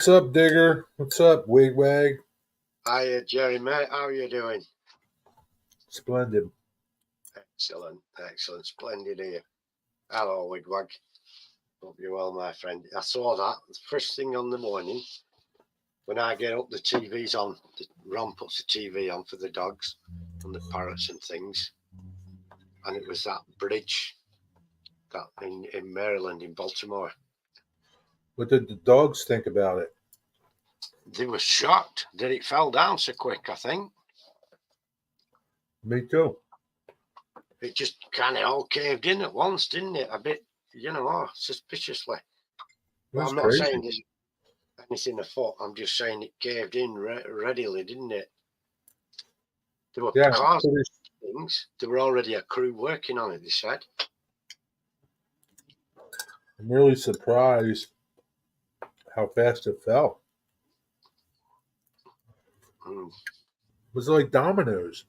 What's up, Digger? What's up, Wigwag? Hiya, Jerry, mate. How are you doing? Splendid. Excellent, excellent. Splendid here. Hello, Wigwag. Hope you're well, my friend. I saw that first thing on the morning. When I get up, the TV's on. Ron puts the TV on for the dogs and the parrots and things. And it was that bridge that in Maryland, in Baltimore. What did the dogs think about it? They were shocked that it fell down so quick, I think. Me too. It just kind of all caved in at once, didn't it? A bit, suspiciously. Well, I'm not crazy. saying there's anything afoot. I'm just saying it caved in readily, didn't it? There were cars and things. There were already a crew working on it, they said. I'm really surprised how fast it fell. It was like dominoes.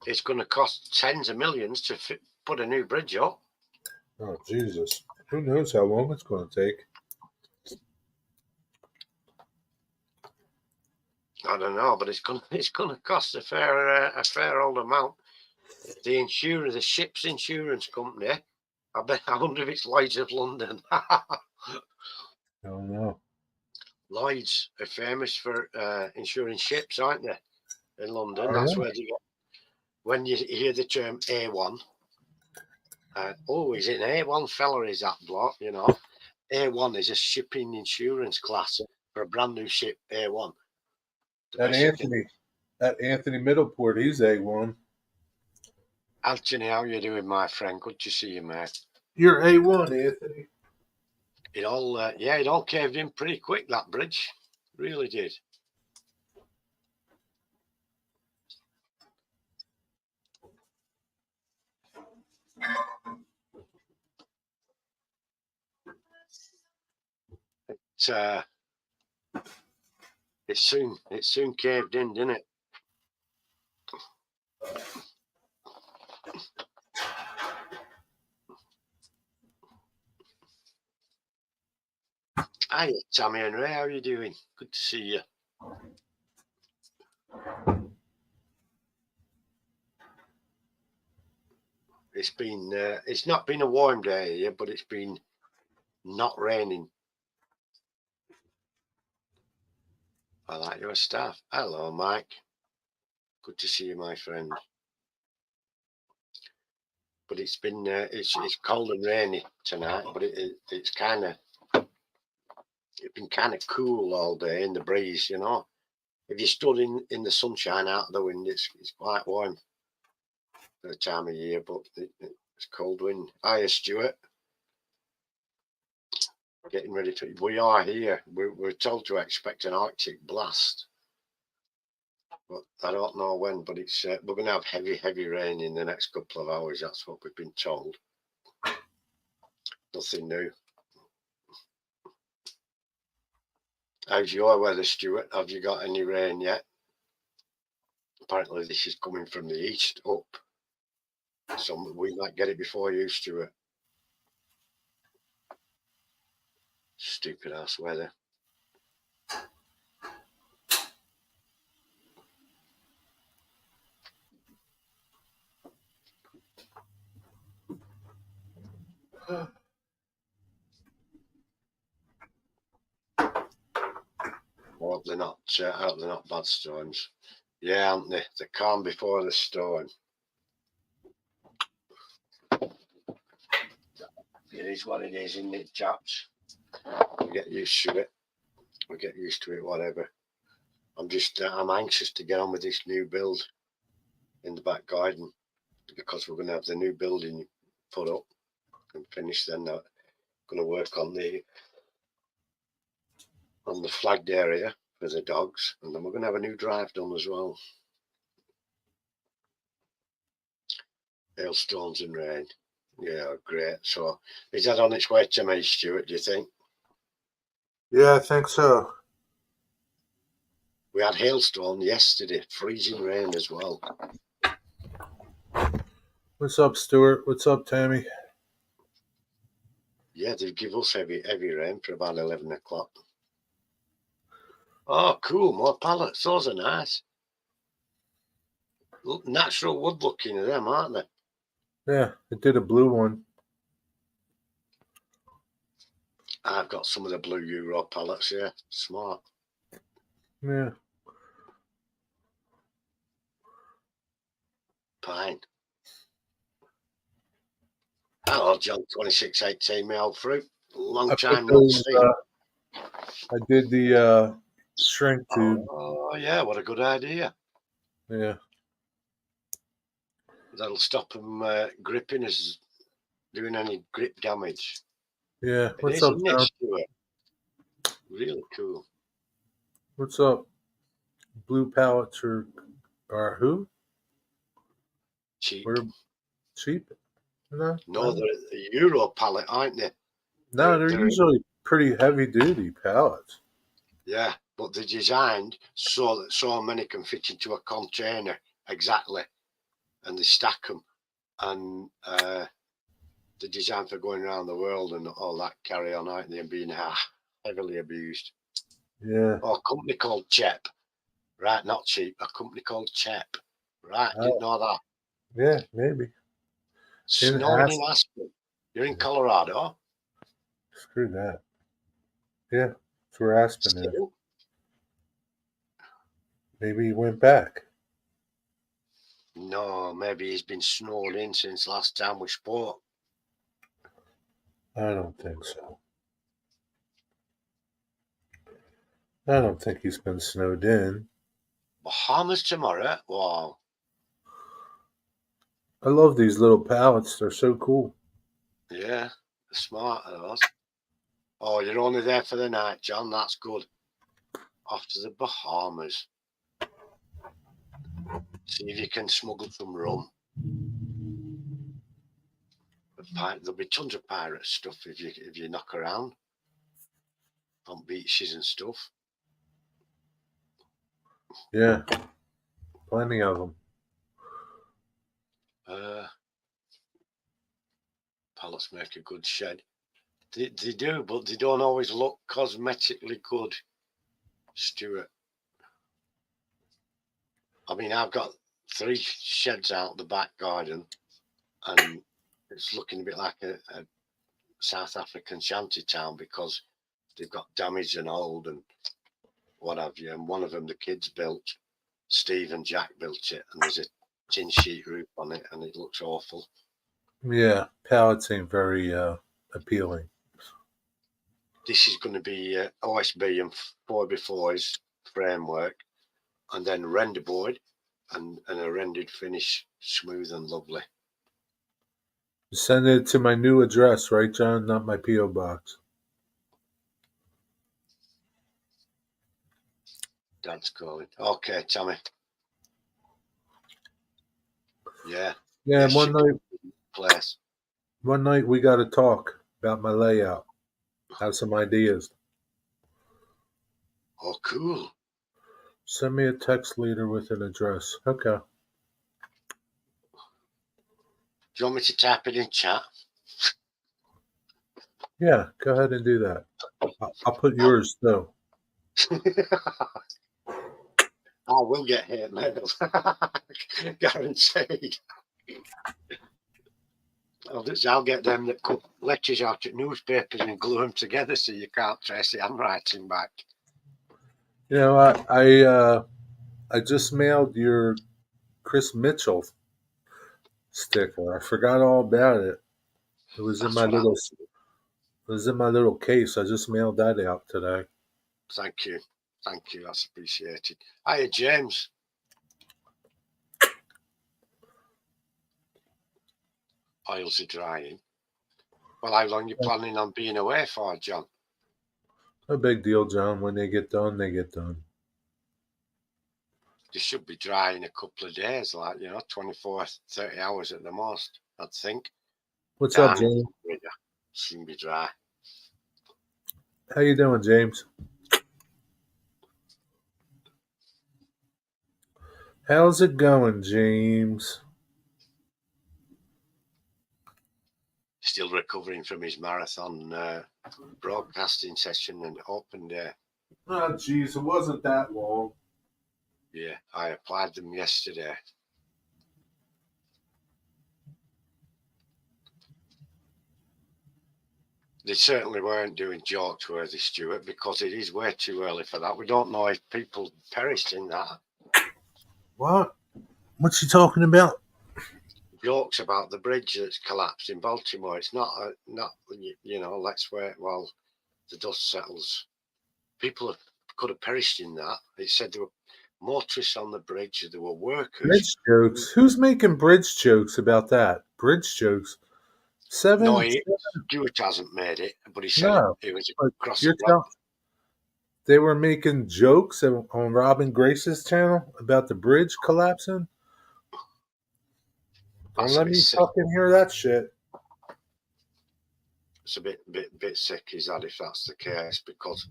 It's going to cost tens of millions to put a new bridge up. Oh, Jesus. Who knows how long it's going to take? I don't know, but it's going to cost a fair old amount. The ship's insurance company. I wonder if it's Lloyd's of London. I don't know. Lloyd's are famous for insuring ships, aren't they? In London, that's where they get. When you hear the term A1, is it an A1 fella? Is that block? A1 is a shipping insurance class for a brand new ship. A1. That Anthony Middleport, he's A1. Anthony, how you doing, my friend? Good to see you, mate. You're A1, Anthony. It all caved in pretty quick, that bridge. Really did. It soon caved in, didn't it? Hi, Tammy and Ray, how are you doing? Good to see you. It's not been a warm day here, but it's been not raining. I like your staff. Hello, Mike. Good to see you, my friend. But it's been it's cold and rainy tonight, but it's been kind of cool all day in the breeze, If you stood in the sunshine out of the wind, it's quite warm for the time of year, but it's cold wind. Hiya, Stuart. Getting ready for it. We are here. We're told to expect an Arctic blast, but I don't know when. But it's we're going to have heavy rain in the next couple of hours. That's what we've been told. Nothing new. How's your weather, Stuart? Have you got any rain yet? Apparently, this is coming from the east up, so we might get it before you, Stuart. Stupid ass weather. I hope they're not bad storms. Yeah, aren't they? The calm before the storm. It is what it is, isn't it, chaps? We get used to it. We get used to it, whatever. I'm anxious to get on with this new build in the back garden, because we're going to have the new building put up and finished. Then going to work on the flagged area for the dogs, and then we're going to have a new drive done as well. Hailstones and rain. Yeah, great. So is that on its way to me, Stuart, do you think? Yeah, I think so. We had hailstone yesterday, freezing rain as well. What's up, Stuart? What's up, Tammy? Yeah, they give us heavy rain for about 11 o'clock. Oh, cool. More pallets. Those are nice. Natural wood looking of them, aren't they? Yeah, it did a blue one. I've got some of the blue Euro pallets, yeah. Smart. Yeah. Pine. Hello, John 2618, my old fruit. Long I put time no those. see. I did the shrink tube. Oh, yeah, what a good idea. Yeah. That'll stop them gripping us, doing any grip damage. Yeah. It What's is, up, isn't it, John? Stuart? Really cool. What's up? Blue pallets are who? Cheap. We're cheap? No. No, they're a Euro pallet, aren't they? No, they're They're usually pretty heavy duty pallets. yeah, but they're designed so that so many can fit into a container exactly, and they stack them, and they're designed for going around the world and all that carry on, aren't they, and being heavily abused. Yeah. Oh, a company called Chep, right? Not cheap. A company called Chep, right? Didn't Oh, know that. yeah, maybe. In Snowing in Aspen. Aspen. You're in Colorado. Screw that. Yeah. That's where Aspen is. Still? Maybe he went back. No, maybe he's been snowed in since last time we spoke. I don't think so. I don't think he's been snowed in. Bahamas tomorrow. Wow. I love these little pallets. They're so cool. Yeah, smart of us. Oh, you're only there for the night, John. That's good. Off to the Bahamas. See if you can smuggle some rum. There'll be tons of pirate stuff if you knock around on beaches and stuff. Yeah. Plenty of them. Pallets make a good shed. They do, but they don't always look cosmetically good, Stuart. I mean, I've got 3 sheds out the back garden, and it's looking a bit like a South African shanty town because they've got damaged and old and what have you. And one of them the kids built, Steve and Jack built it, and there's a tin sheet roof on it, and it looks awful. Yeah. Pallets ain't very appealing. This is going to be OSB and 4x4's framework, and then render board and a rendered finish, smooth and lovely. Send it to my new address, right, John? Not my P.O. box. Dad's calling. Okay, Tommy. Yeah. Yeah, Yes, place. one night we got to talk about my layout. Have some ideas. Oh, cool. Send me a text later with an address. Okay. Do you want me to type it in chat? Yeah, go ahead and do that. I'll put yours too. I will get hate mail. Guaranteed. I'll get them that cut letters out at newspapers and glue them together so you can't trace the handwriting back. You know, I just mailed your Chris Mitchell sticker. I forgot all about it. It was in That's my what little case. I just mailed that out today. Thank you. Thank you. That's appreciated. Hiya, James. Oils are drying. Well, how long are you planning on being away for, John? No big deal, John. When they get done, they get done. They should be dry in a couple of days, 24, 30 hours at the most, I'd think. What's up, James? Should be dry. How you doing, James? How's it going, James? still recovering from his marathon broadcasting session and open day. Oh, jeez, it wasn't that long. Yeah, I applied them yesterday. They certainly weren't doing jokes worthy, Stuart, because it is way too early for that. We don't know if people perished in that. What? What's she talking about? Jokes about the bridge that's collapsed in Baltimore. It's not, let's wait while the dust settles. People could have perished in that. It said there were motorists on the bridge, there were workers. Bridge jokes? Who's making bridge jokes about that? Bridge jokes? No, Seven? Stuart hasn't made it, but he said No. it was But across the you're block. they were making jokes on Robin Grace's channel about the bridge collapsing? Don't That's a let bit me sick. fucking hear that shit. It's a bit sick, is that, if that's the case, because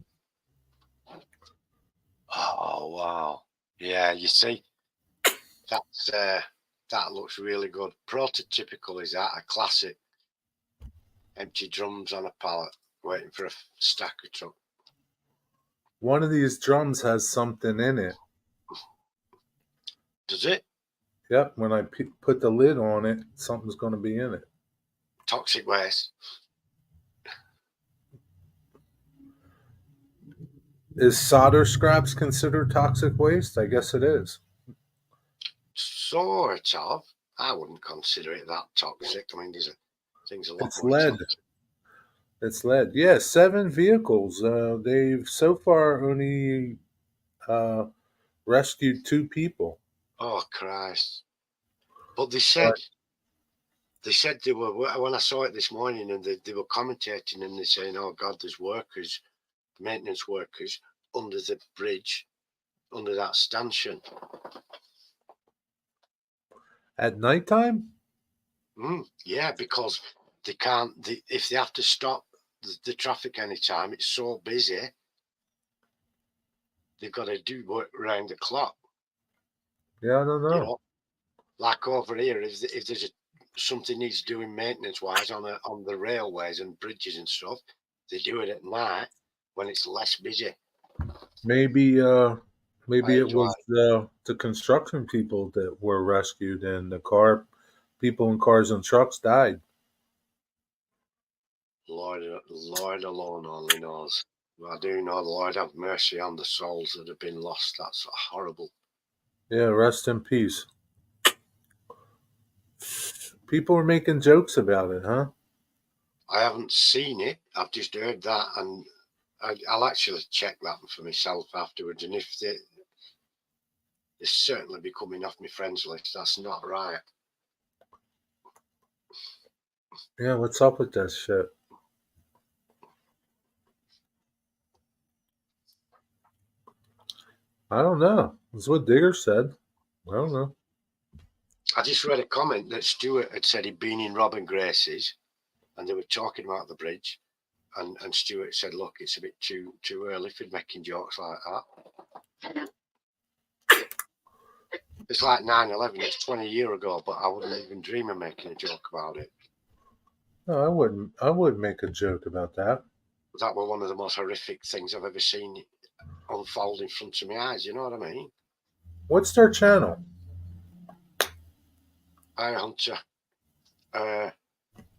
oh wow, yeah, you see, that's that looks really good. Prototypical, is that a classic? Empty drums on a pallet, waiting for a stacker truck. One of these drums has something in it. Does it? Yep, when I put the lid on it, something's going to be in it. Toxic waste. Is solder scraps considered toxic waste? I guess it is. Sort of. I wouldn't consider it that toxic. I mean, these are things a lot It's more lead. toxic. It's lead. Yeah, 7 vehicles. They've so far only rescued 2 people. Oh Christ! But they But said they were, when I saw it this morning, and they were commentating, and they're saying, "Oh God, there's workers, maintenance workers under the bridge, under that stanchion." at nighttime? Yeah, because they can't. If they have to stop the traffic anytime, it's so busy. They've got to do work round the clock. Yeah, I don't You know. know, like over here, if there's something needs doing maintenance wise on the railways and bridges and stuff, they do it at night when it's less busy. Maybe maybe it That's why, was the construction people that were rescued and the people in cars and trucks died. Lord alone only knows. I do know, Lord have mercy on the souls that have been lost. That's horrible. Yeah, rest in peace. People were making jokes about it, huh? I haven't seen it. I've just heard that, and I'll actually check that for myself afterwards. And if they certainly be coming off my friends list, that's not right. Yeah, what's up with that shit? I don't know. That's what Digger said. I don't know. I just read a comment that Stuart had said he'd been in Robin Grace's, and they were talking about the bridge, and Stuart said, "Look, it's a bit too early for making jokes like that." It's like 9/11. It's 20 years ago, but I wouldn't even dream of making a joke about it. No, I wouldn't. I wouldn't make a joke about that. That was one of the most horrific things I've ever seen unfold in front of my eyes. You know what I mean? What's their channel? Hi, Hunter.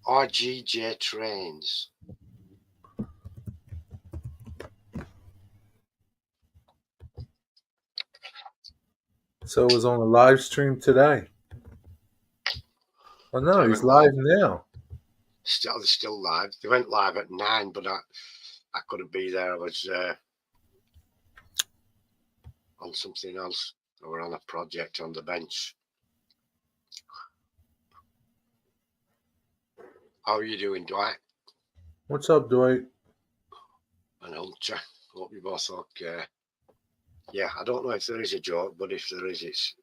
RGJ Trains. So it was on a live stream today. Oh no, They he's went live. live now. They're still live. They went live at 9, but I couldn't be there. I was on something else. I were on a project on the bench. How are you doing, Dwight What's up, Dwight? and Hunter? Hope you're both okay. Yeah, I don't know if there is a joke, but if there is, it's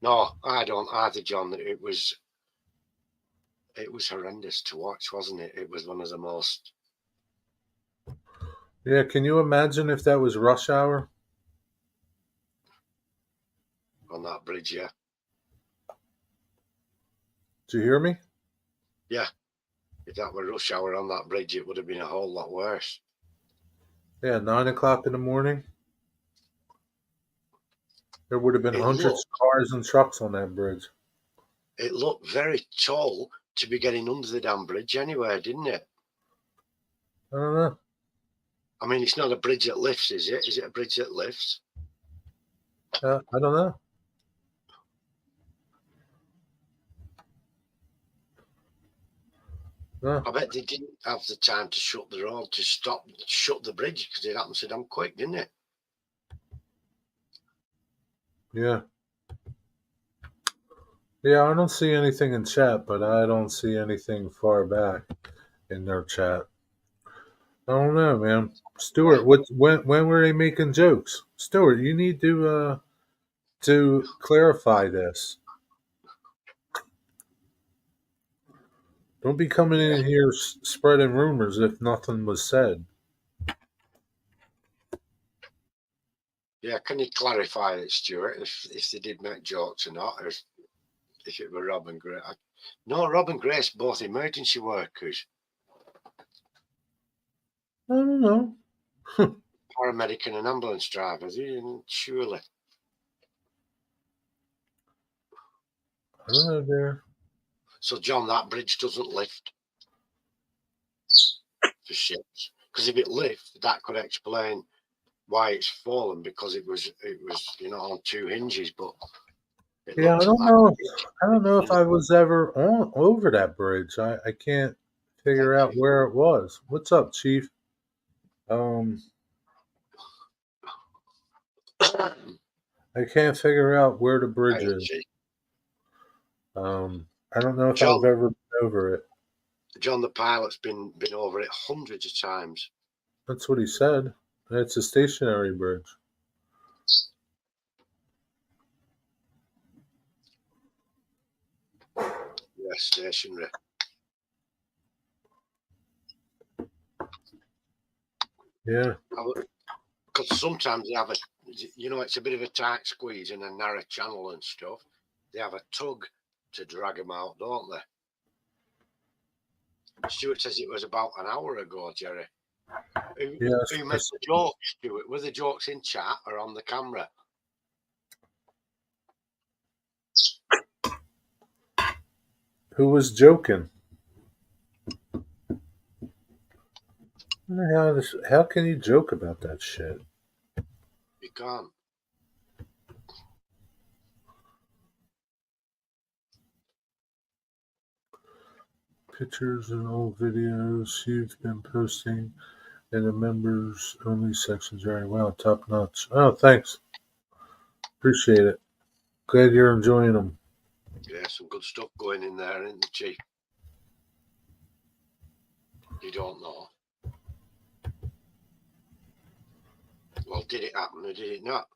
no, I don't either, John. It was horrendous to watch, wasn't it? It was one of the most. Yeah, can you imagine if that was rush hour? On that bridge, yeah. Did you hear me? Yeah. If that were rush hour on that bridge, it would have been a whole lot worse. Yeah, 9 o'clock in the morning. There would have been It hundreds looked, of cars and trucks on that bridge. it looked very tall to be getting under the damn bridge anyway, didn't it? I don't know. I mean, it's not a bridge that lifts, is it? Is it a bridge that lifts? I don't know. No. I bet they didn't have the time to shut the road to shut the bridge because it happened so damn quick, didn't it? Yeah. Yeah, I don't see anything in chat, but I don't see anything far back in their chat. I don't know, man. Stuart, Right. when were they making jokes? Stuart, you need to clarify this. Don't be coming Yeah. in here spreading rumors if nothing was said. Yeah. Can you clarify it, Stuart, if they did make jokes or not, or if it were Rob and Grace? No, Rob and Grace, both emergency workers, I don't know. paramedic and an ambulance driver, surely. I don't know, there. So, John, that bridge doesn't lift for ships. Because if it lifts, that could explain why it's fallen, because it was on two hinges, but it Yeah, I looks don't like know. I it don't know if doesn't. I was ever on over that bridge. I can't figure Thank out you. where it was. What's up, Chief? Um, I can't figure out where the bridge is. I don't know if I've John, ever been over it. John, the pilot's been over it hundreds of times. That's what he said. It's a stationary bridge. Yeah, stationary. Yeah. Because sometimes they have it's a bit of a tight squeeze in a narrow channel and stuff. They have a tug to drag them out, don't they? Stuart says it was about an hour ago, Jerry. Who, Yes. who made the jokes, Stuart? Were the jokes in chat or on the camera? Who was joking? How can you joke about that shit? You can't. Pictures and old videos you've been posting in the members only section, Jerry. Wow, top notch. Oh, thanks. Appreciate it. Glad you're enjoying them. Yeah, some good stuff going in there, isn't there, Chief? You don't know. Well, did it happen or did it not?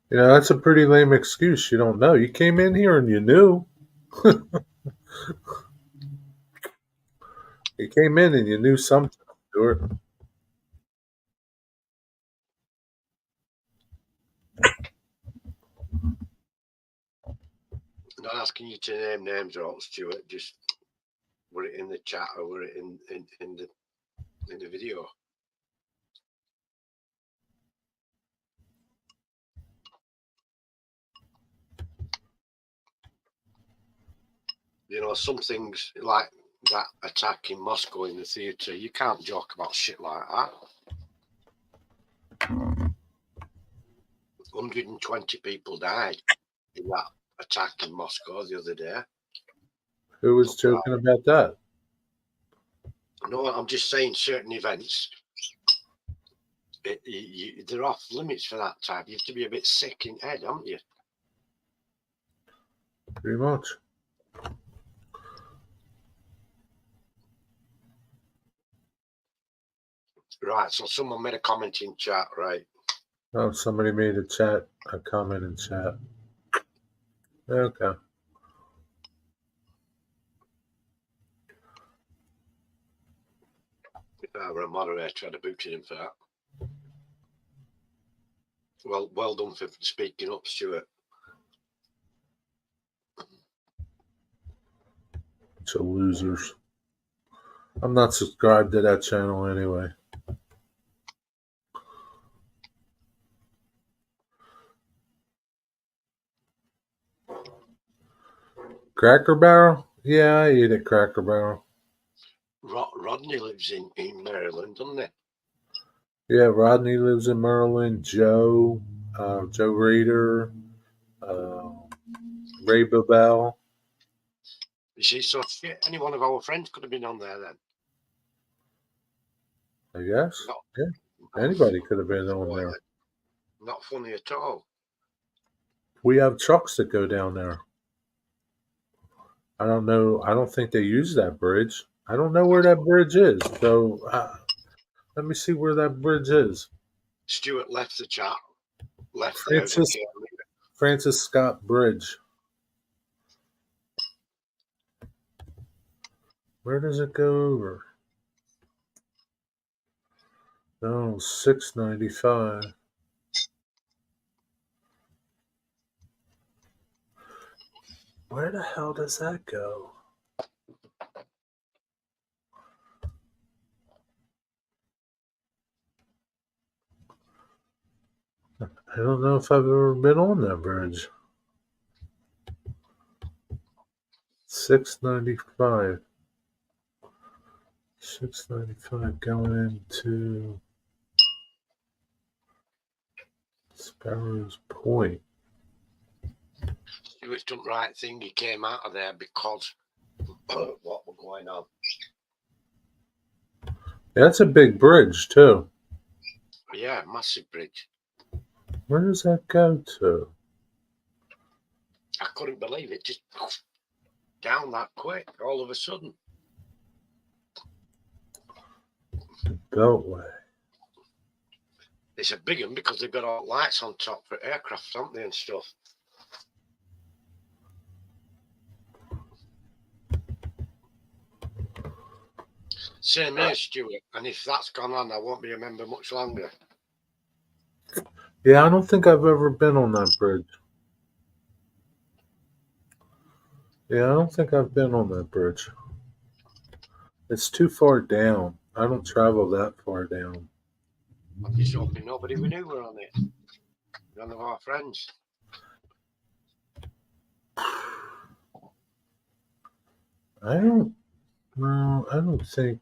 Yeah, that's a pretty lame excuse. You don't know. You came in here and you knew. You came in and you knew something, Stuart. I'm not asking you to name names or all, Stuart. Just were it in the chat or were it in the video? Some things like that attack in Moscow in the theatre, you can't joke about shit like that. 120 people died in that attack in Moscow the other day. Who was joking about that? No, I'm just saying certain events, they're off limits for that type. You have to be a bit sick in head, haven't you? Pretty much. Right, so someone made a comment in chat, right? Oh, somebody made a comment in chat. Okay. If I were a moderator, I'd have booted him for that. Well done for speaking up, Stuart. Bunch of losers. I'm not subscribed to that channel anyway. Cracker Barrel? Yeah, I eat at Cracker Barrel. Rodney lives in Maryland, doesn't he? Yeah, Rodney lives in Maryland. Joe Rader, uh, Ray Babel. You see, so any one of our friends could have been on there then. I guess. Not, Yeah, not anybody could have been on there. Not funny at all. We have trucks that go down there. I don't know. I don't think they use that bridge. I don't know where that bridge is. So let me see where that bridge is. Stuart left the chat, left the house and came. Francis Scott Bridge. Where does it go over? No, 695. Where the hell does that go? I don't know if I've ever been on that bridge. 695. 695 going into Sparrows Point. Stuart's done the right thing. He came out of there because what was going on. That's a big bridge too. Yeah, massive bridge. Where does that go to? I couldn't believe it. Just down that quick, all of a sudden. Beltway. It's a big one because they've got all lights on top for aircraft, haven't they, and stuff. Same here, Stuart. And if that's gone on, I won't be a member much longer. Yeah, I don't think I've ever been on that bridge. Yeah, I don't think I've been on that bridge. It's too far down. I don't travel that far down. I'm just hoping nobody we knew were on it. None of our friends. I don't. No, I don't think.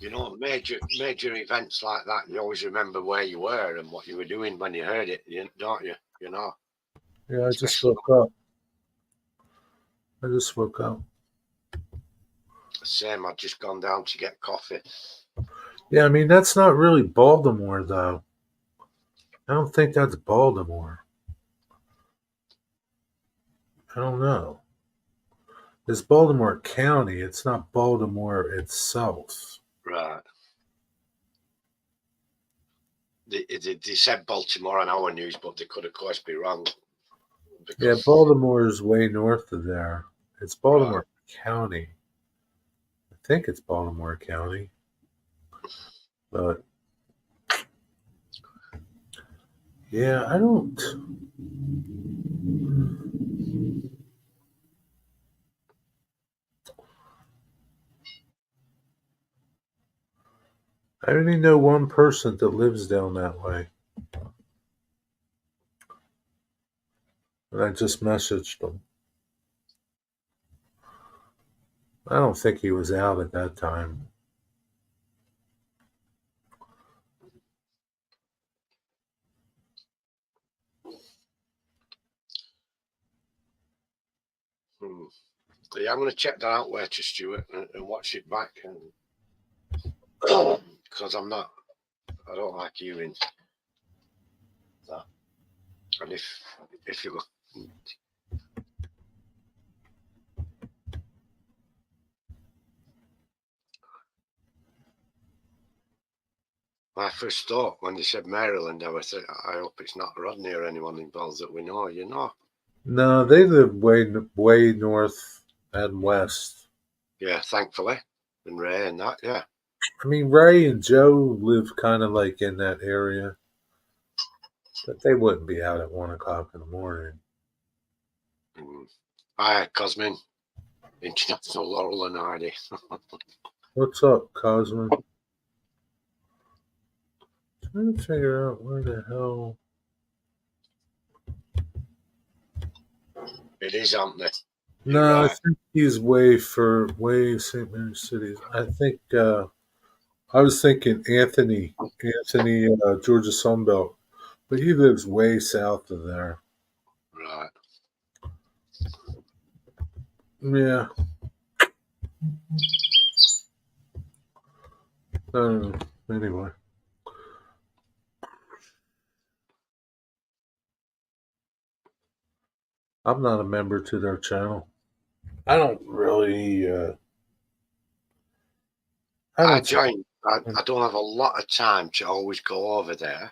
You know, major events like that, you always remember where you were and what you were doing when you heard it, don't you? You know. Yeah, I just woke up. Same, I'd just gone down to get coffee. Yeah, I mean, that's not really Baltimore, though. I don't think that's Baltimore. I don't know. It's Baltimore County. It's not Baltimore itself. Right. They said Baltimore on our news, but they could, of course, be wrong. Yeah, Baltimore is way north of there. It's Baltimore County. I think it's Baltimore County. But yeah, I don't. I only know one person that lives down that way. And I just messaged him. I don't think he was out at that time. Yeah, I'm going to check that out later, Stuart, and watch it back. Because I don't like hearing that. And if you look, my first thought when they said Maryland, I was thinking, I hope it's not Rodney or anyone involved that we know, you know. No, they live way north and west. Yeah, thankfully. And Ray and that, yeah. I mean, Ray and Joe live kind of like in that area, but they wouldn't be out at 1 o'clock in the morning. Hi, Cosmin. International Laurel and Hardy. What's up, Cosmin? Trying to figure out where the hell. It is, aren't they? You're No, I right. think he's way St. Mary City. I think I was thinking Anthony, Georgia Sunbelt, but he lives way south of there. Right. Yeah. I don't know. Anyway. I'm not a member to their channel. I don't really. I I don't. joined. I don't have a lot of time to always go over there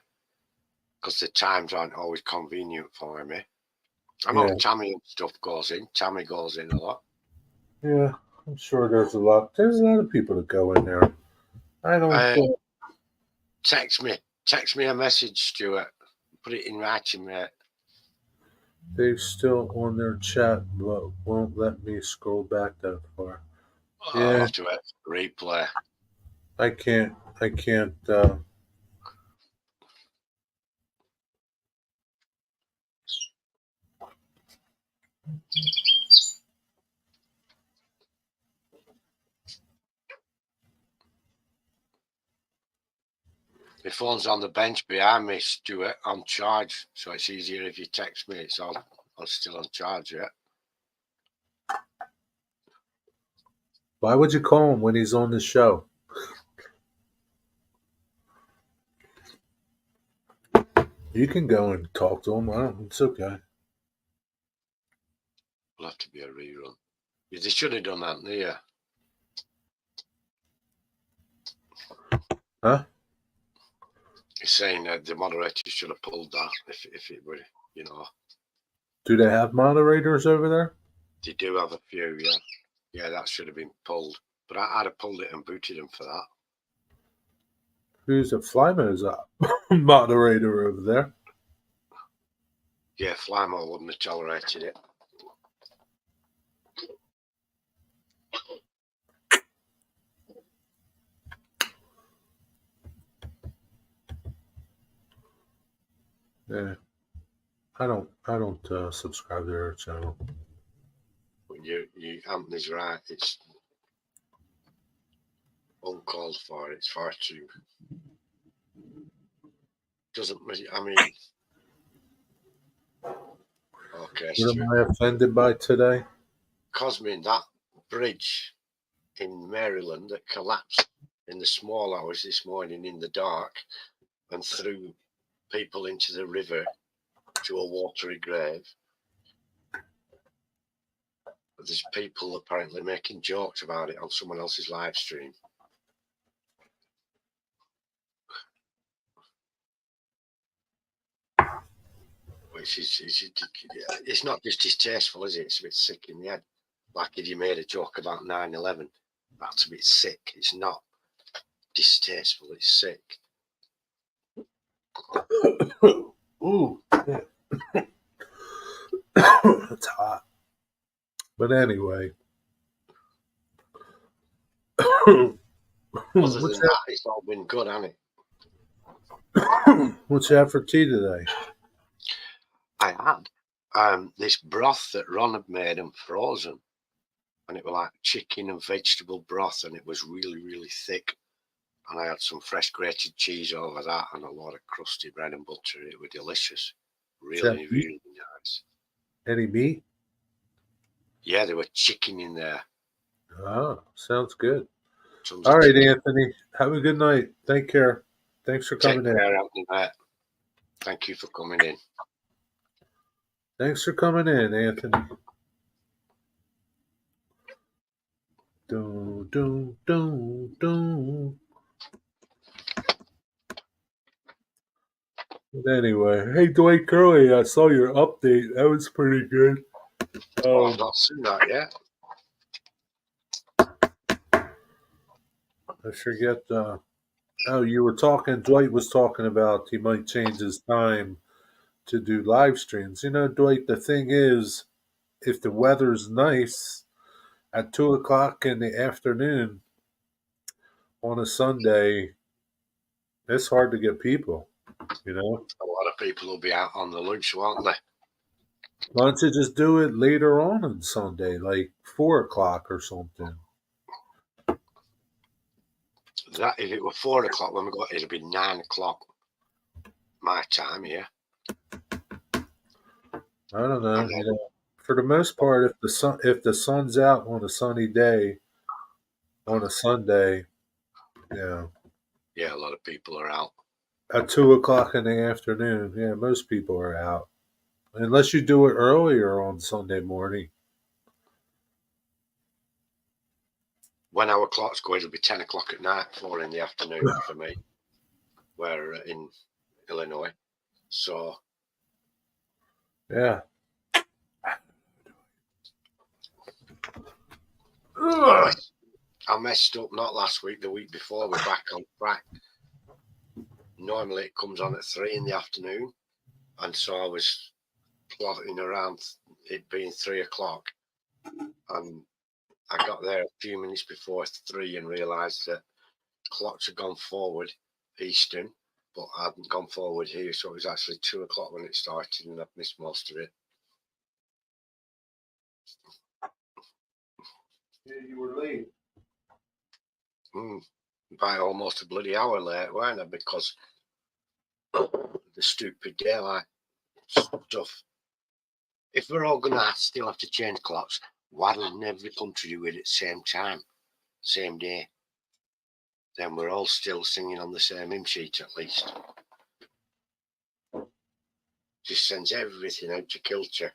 because the times aren't always convenient for me. I know Yeah, Tammy and stuff goes in. Tammy goes in a lot. yeah. I'm sure there's a lot. There's a lot of people that go in there. I don't. Uh, text me a message, Stuart. Put it in writing, mate. They're still on their chat, but won't let me scroll back that far. I'll Yeah, have to replay. I can't. I can't. My phone's on the bench behind me, Stuart, on charge, so it's easier if you text me. It's on. I'm still on charge, yeah. Why would you call him when he's on the show? You can go and talk to him. It's okay. It'll have to be a rerun. Yeah, they should have done that, yeah. Huh? He's saying that the moderator should have pulled that if it were, you know. Do they have moderators over there? They do have a few, yeah. Yeah, that should have been pulled. But I'd have pulled it and booted him for that. Who's a Flyman is a moderator over there? Yeah, Flymo wouldn't have tolerated it. Yeah. I don't subscribe to their channel. But Anthony's right. It's uncalled for. It's far too. Doesn't. I mean. Okay, What Stuart. am I offended by today? Cosmin, that bridge in Maryland that collapsed in the small hours this morning in the dark and threw people into the river to a watery grave. There's people apparently making jokes about it on someone else's live stream. Which it's not just distasteful, is it? It's a bit sick in the head. Like if you made a joke about 9/11, that's a bit sick. It's not distasteful, it's sick. Ooh, it's hot. But anyway, Other than that, it's all been good, hasn't it? What's you have for tea today? I had this broth that Ron had made and frozen, and it was like chicken and vegetable broth, and it was really, really thick. And I had some fresh grated cheese over that and a lot of crusty bread and butter. It was delicious. Really, really nice. Any meat? Yeah, there was chicken in there. Oh, sounds good. Tons All right, chicken. Anthony. Have a good night. Take care. Thanks for coming in. Anthony, mate. Thank you for coming in. Thanks for coming in, Anthony. Do, do, do, do. But anyway, hey Dwight Curley, I saw your update. That was pretty good. Oh, I've not seen that yet. I forget. Oh, you were talking. Dwight was talking about he might change his time to do live streams. You know, Dwight. The thing is, if the weather's nice at 2 o'clock in the afternoon on a Sunday, it's hard to get people. You know, A lot of people will be out on the lunch, won't they? why don't you just do it later on Sunday, like 4 o'clock or something? That if it were 4 o'clock when we got, it'd be 9 o'clock my time here. I don't know. And You then, know, for the most part, if the sun's out on a sunny day on a Sunday, yeah, yeah, a lot of people are out. at 2 o'clock in the afternoon, yeah, most people are out unless you do it earlier on Sunday morning. When our clocks go, it'll be 10 o'clock at night, 4 in the afternoon for me. We're in Illinois, so Yeah. I messed up not last week, the week before. We're back on track. Normally it comes on at 3 in the afternoon, and so I was plotting around it being 3 o'clock, and I got there a few minutes before 3 and realised that clocks had gone forward Eastern, but I hadn't gone forward here, so it was actually 2 o'clock when it started, and I've missed most of it. Yeah, you were late. By almost a bloody hour late, weren't I? Because the stupid daylight stuff. If we're all gonna still have to change clocks, why doesn't every country do it at the same time, same day? Then we're all still singing on the same hymn sheet at least. Just sends everything out to kilter.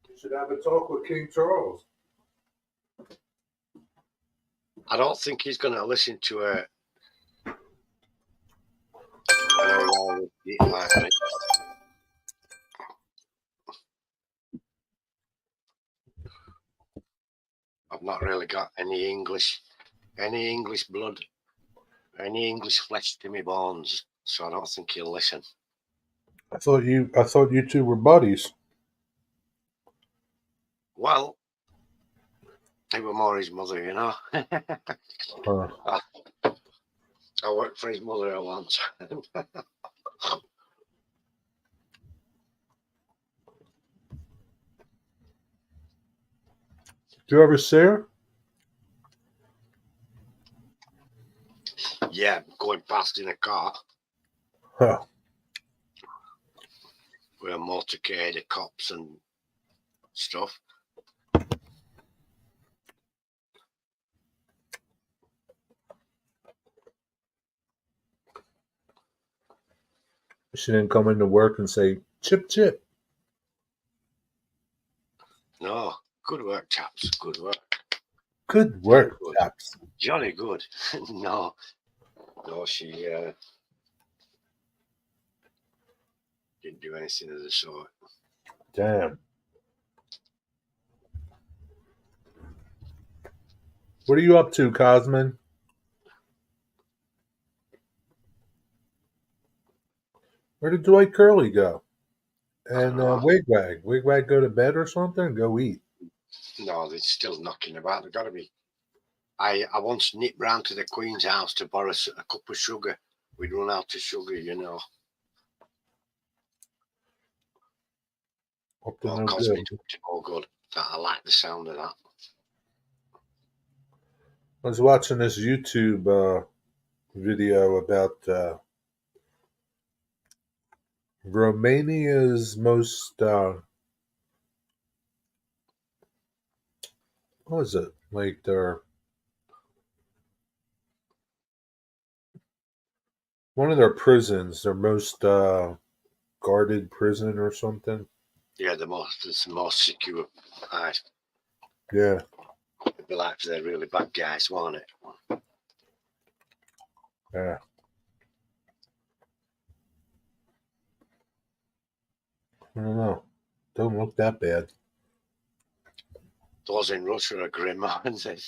You should have a talk with King Charles. I don't think he's gonna listen to an hour like me. I've not really got any English blood, any English flesh to my bones, so I don't think he'll listen. I thought you two were buddies. Well, it was more his mother, you know. Huh. I worked for his mother at one time. Did you ever see her? Yeah, going past in a car Huh. with a motorcade of cops and stuff. She didn't come into work and say, "Chip, chip." No, good work, chaps. Good work. Good Very work, good. chaps. Jolly good. No, she didn't do anything of the sort. Damn. What are you up to, Cosman? Where did Dwight Curley go? And Wigwag. Wigwag go to bed or something? Go eat. No, they're still knocking about. They've got to be. I once nipped round to the Queen's house to borrow a cup of sugar. We'd run out of sugar, you know. Up to Well, no good. cosmetic to no good. I like the sound of that. I was watching this YouTube video about Romania's most, what is it? Like their One of their prisons, their most guarded prison or something. Yeah, it's the most secure. Aye, Yeah. it'd be like they're really bad guys, won't it? Yeah. I don't know. Don't look that bad. Those in Russia are grim, aren't they?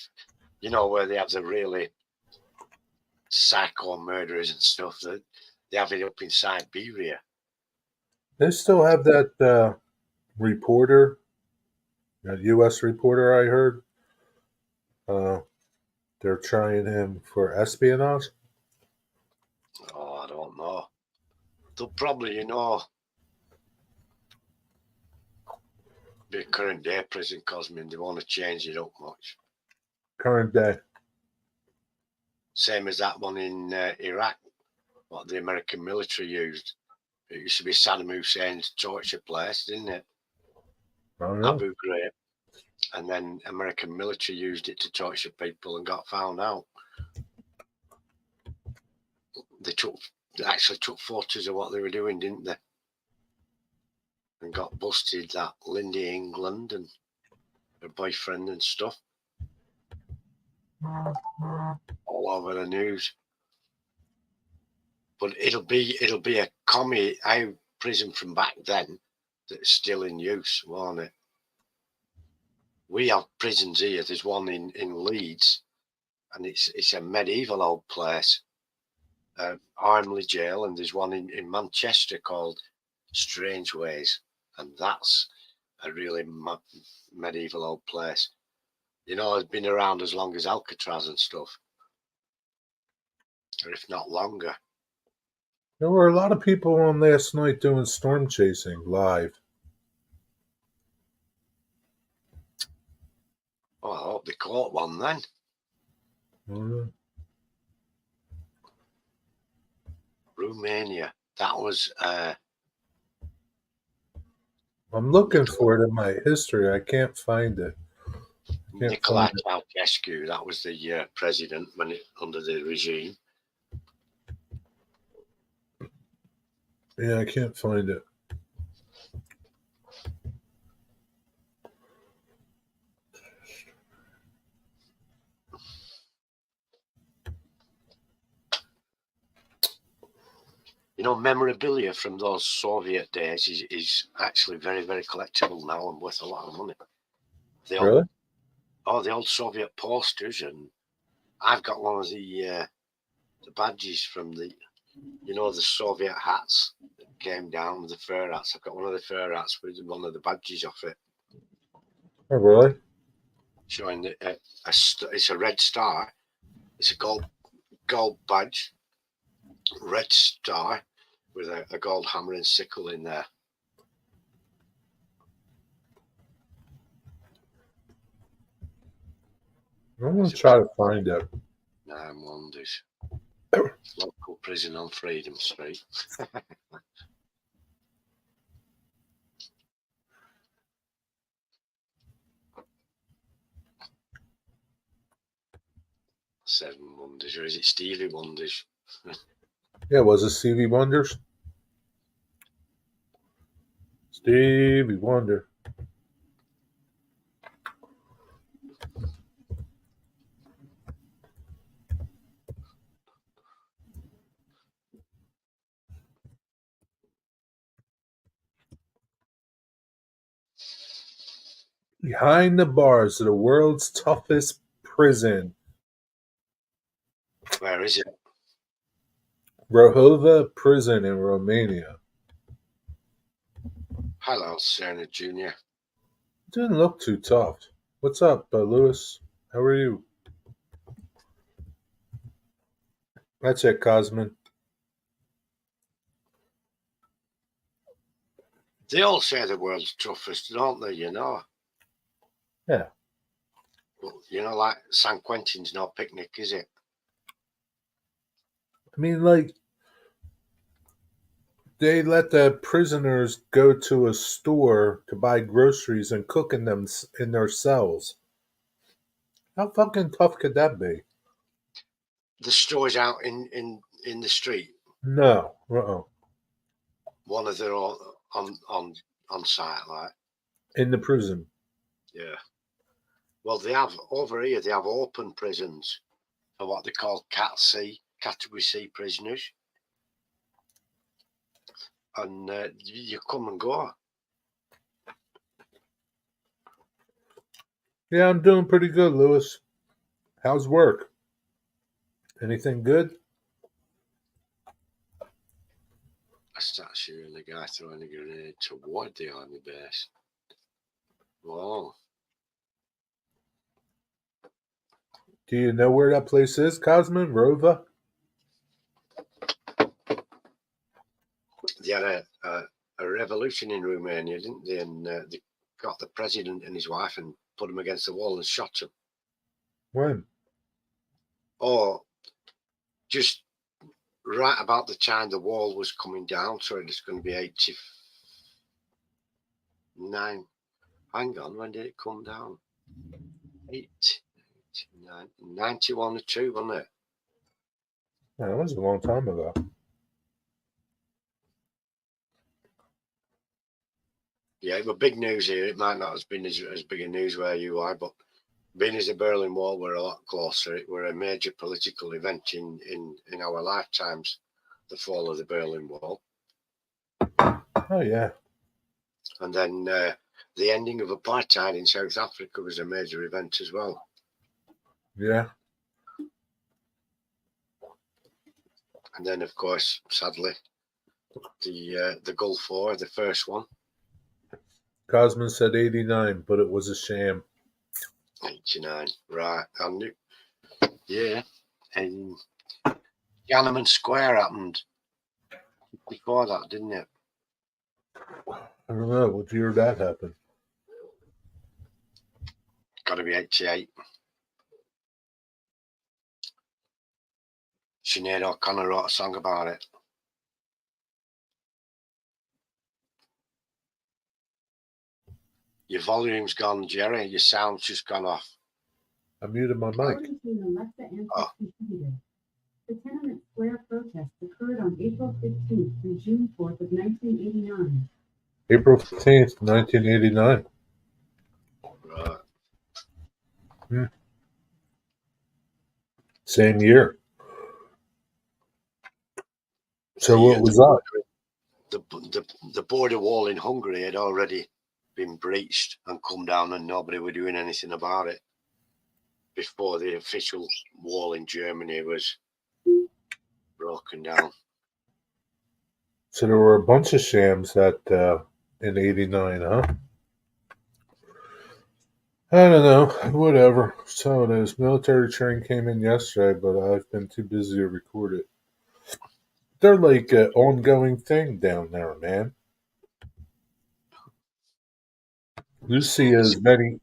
You know, where they have the really psycho murderers and stuff. That they have it up in Siberia. They still have that reporter, that U.S. reporter I heard. Uh, they're trying him for espionage. Oh, I don't know. They'll probably, be a current day prison Cosmin. They want to change it up much. Current day. Same as that one in Iraq, what the American military used. It used to be Saddam Hussein's torture place, didn't it? I don't know. Abu Ghraib. And then American military used it to torture people and got found out. They actually took photos of what they were doing, didn't they? And got busted, that Lindy England and her boyfriend and stuff, all over the news. But it'll be a commie out prison from back then that's still in use, won't it? We have prisons here. There's one in Leeds, and it's a medieval old place, Armley Jail, and there's one in Manchester called Strangeways, and that's a really medieval old place. It's been around as long as Alcatraz and stuff, or if not longer. There were a lot of people on last night doing storm chasing live. Oh, I hope they caught one then. Mm. Romania. That was I'm looking for it in my history. I can't find it. Can't Nicolae find it. Ceausescu. That was the president under the regime. Yeah, I can't find it. Memorabilia from those Soviet days is actually very, very collectible now and worth a lot of money. Really? The old Soviet posters, and I've got one of the badges from the Soviet hats that came down with the fur hats. I've got one of the fur hats with one of the badges off it, Oh, really? showing that it's a red star. It's a gold badge, red star with a gold hammer and sickle in there. I'm going to try to find it. 9 Wonders. Local prison on Freedom Street. Seven Wonders, or is it Stevie Wonders? Yeah, was it Stevie Wonder's? Stevie Wonder. Behind the bars of the world's toughest prison, Where is it? Rahova Prison in Romania. Hello, Cerner Jr. Didn't look too tough. What's up, Lewis? How are you? That's it, Cosmin. They all say the world's toughest, don't they? Yeah. But, like San Quentin's no picnic, is it? I mean, like, they let the prisoners go to a store to buy groceries and cook in them in their cells. How fucking tough could that be? The store's out in the street. No. Uh-oh. One of their own on site, like. In the prison. Yeah. Well, they have over here. They have open prisons for what they call Cat C, Category C prisoners, and you come and go. Yeah, I'm doing pretty good, Lewis. How's work? Anything good? I start shooting the guy throwing a grenade toward the army base. Whoa. Do you know where that place is, Cosmin? Rova? They had a revolution in Romania, didn't they? And they got the president and his wife and put them against the wall and shot them. When? Or just right about the time the wall was coming down, so it's going to be 89. Hang on, when did it come down? 91 or 2, wasn't it? Yeah, that was a long time ago. Yeah, it was big news here. It might not have been as big a news where you are, but being as the Berlin Wall, we're a lot closer. It were a major political event in our lifetimes, the fall of the Berlin Wall. Oh, yeah. And then the ending of apartheid in South Africa was a major event as well. Yeah. And then, of course, sadly, the Gulf War, the first one. Cosmin said 89, but it was a sham. 89, right. I knew. Yeah. And Tiananmen Square happened before that, didn't it? I don't know. What year did that happen? Got to be 88. Sinead O'Connor wrote a song about it. Your volume's gone, Jerry. Your sound's just gone off. I muted my mic. Oh. The Tiananmen Square protests occurred on April 15th through June 4th of 1989. April 15th, 1989. Right. Same year. So what was that? The border wall in Hungary had already been breached and come down, and nobody were doing anything about it before the official wall in Germany was broken down. So there were a bunch of shams that in '89, huh? I don't know. Whatever. So it is. Military train came in yesterday, but I've been too busy to record it. They're like an ongoing thing down there, man. You see as many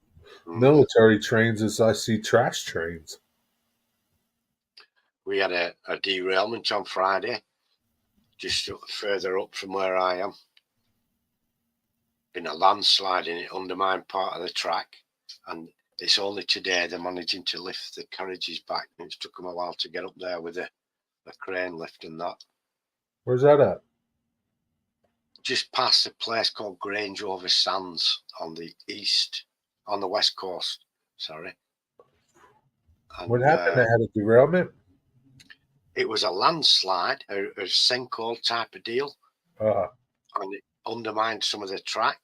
military trains as I see trash trains. We had a derailment on Friday, just further up from where I am. Been a landslide and it undermined part of the track, and it's only today they're managing to lift the carriages back, and it's took them a while to get up there with a crane lift and that. Where's that at? Just past a place called Grange over Sands on the west coast. Sorry. And, What happened? They had a derailment? It was a landslide, a sinkhole type of deal, and it undermined some of the track.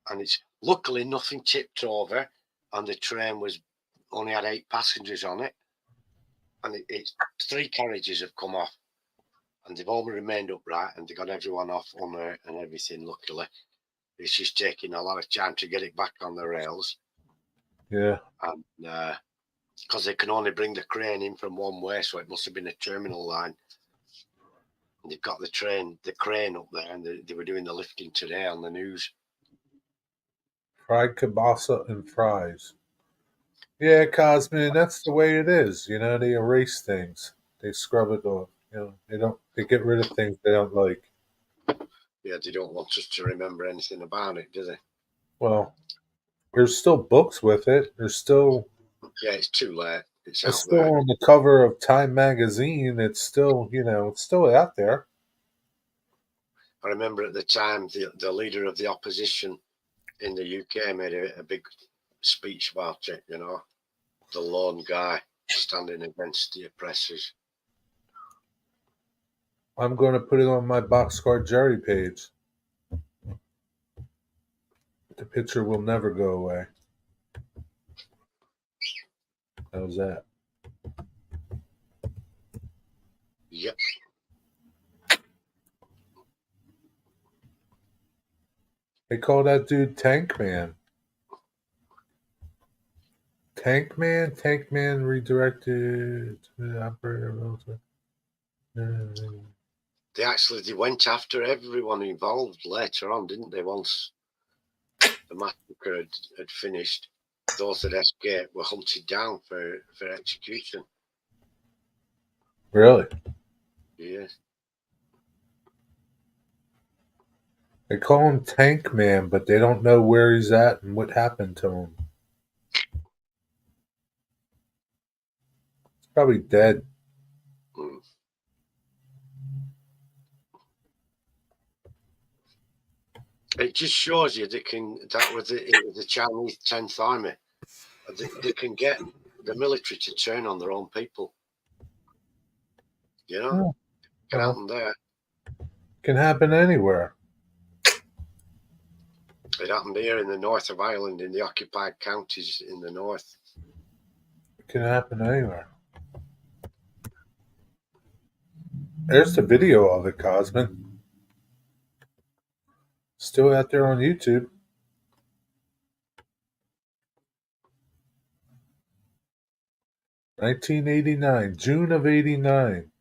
And it's luckily nothing tipped over, and the train only had 8 passengers on it, and it's 3 carriages have come off, and they've all remained upright, and they got everyone off on it and everything. Luckily, it's just taking a lot of time to get it back on the rails. Yeah. And because they can only bring the crane in from one way, so it must have been a terminal line. And they've got the crane up there, and they were doing the lifting today on the news. Fried kielbasa and fries. Yeah, Cosmin, that's the way it is. You know, they erase things. They scrub it off. You know, they get rid of things they don't like. Yeah, they don't want us to remember anything about it, do they? Well, there's still books with it. There's still. Yeah, it's too late. It's It's out still there. on the cover of Time magazine. It's still, it's still out there. I remember at the time the leader of the opposition in the UK made a big speech about it, the lone guy standing against the oppressors. I'm going to put it on my Boxcar Jerry page. The picture will never go away. How's that? Yep. They call that dude Tank Man. Tank Man redirected to the operator. They went after everyone involved later on, didn't they? Once the massacre had finished, those that escaped were hunted down for execution. Really? Yes. They call him Tank Man, but they don't know where he's at and what happened to him. He's probably dead. It just shows you that was the Chinese 10th Army. They can get the military to turn on their own people. Can happen there. Can happen anywhere. It happened here in the north of Ireland, in the occupied counties in the north. It can happen anywhere. There's the video of it, Cosman. Still out there on YouTube. (1989), June of '89.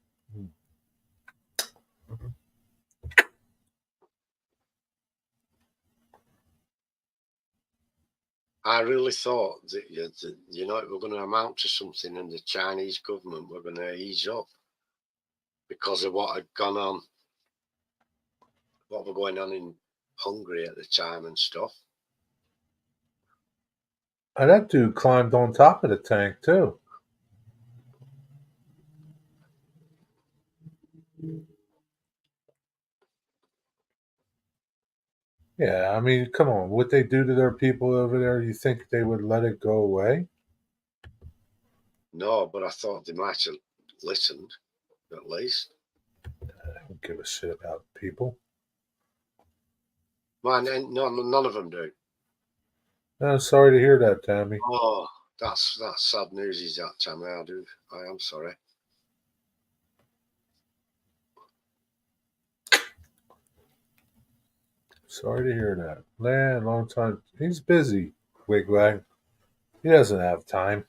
I really thought that it were going to amount to something, and the Chinese government were going to ease up because of what had gone on, what were going on in Hungary at the time and stuff. Oh, that dude climbed on top of the tank too. Yeah, I mean, come on. What they do to their people over there, you think they would let it go away? No, but I thought they might have listened, at least. I don't give a shit about people. Man, none of them do. No, sorry to hear that, Tammy. Oh, that's sad news, is that, Tammy? I am sorry. Sorry to hear that. Man, long time. He's busy, Wigwag. He doesn't have time.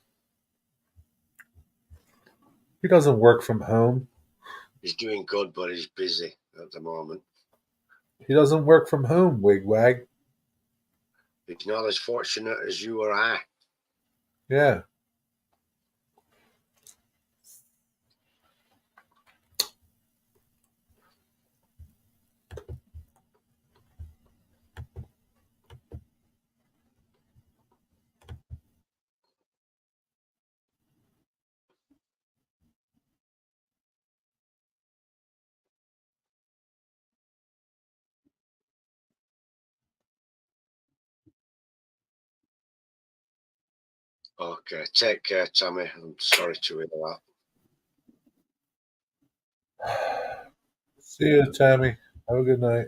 He doesn't work from home. He's doing good, but he's busy at the moment. He doesn't work from home, Wigwag. He's not as fortunate as you or I. Yeah. Okay, take care, Tammy. I'm sorry to hear that. See you, Tammy. Have a good night.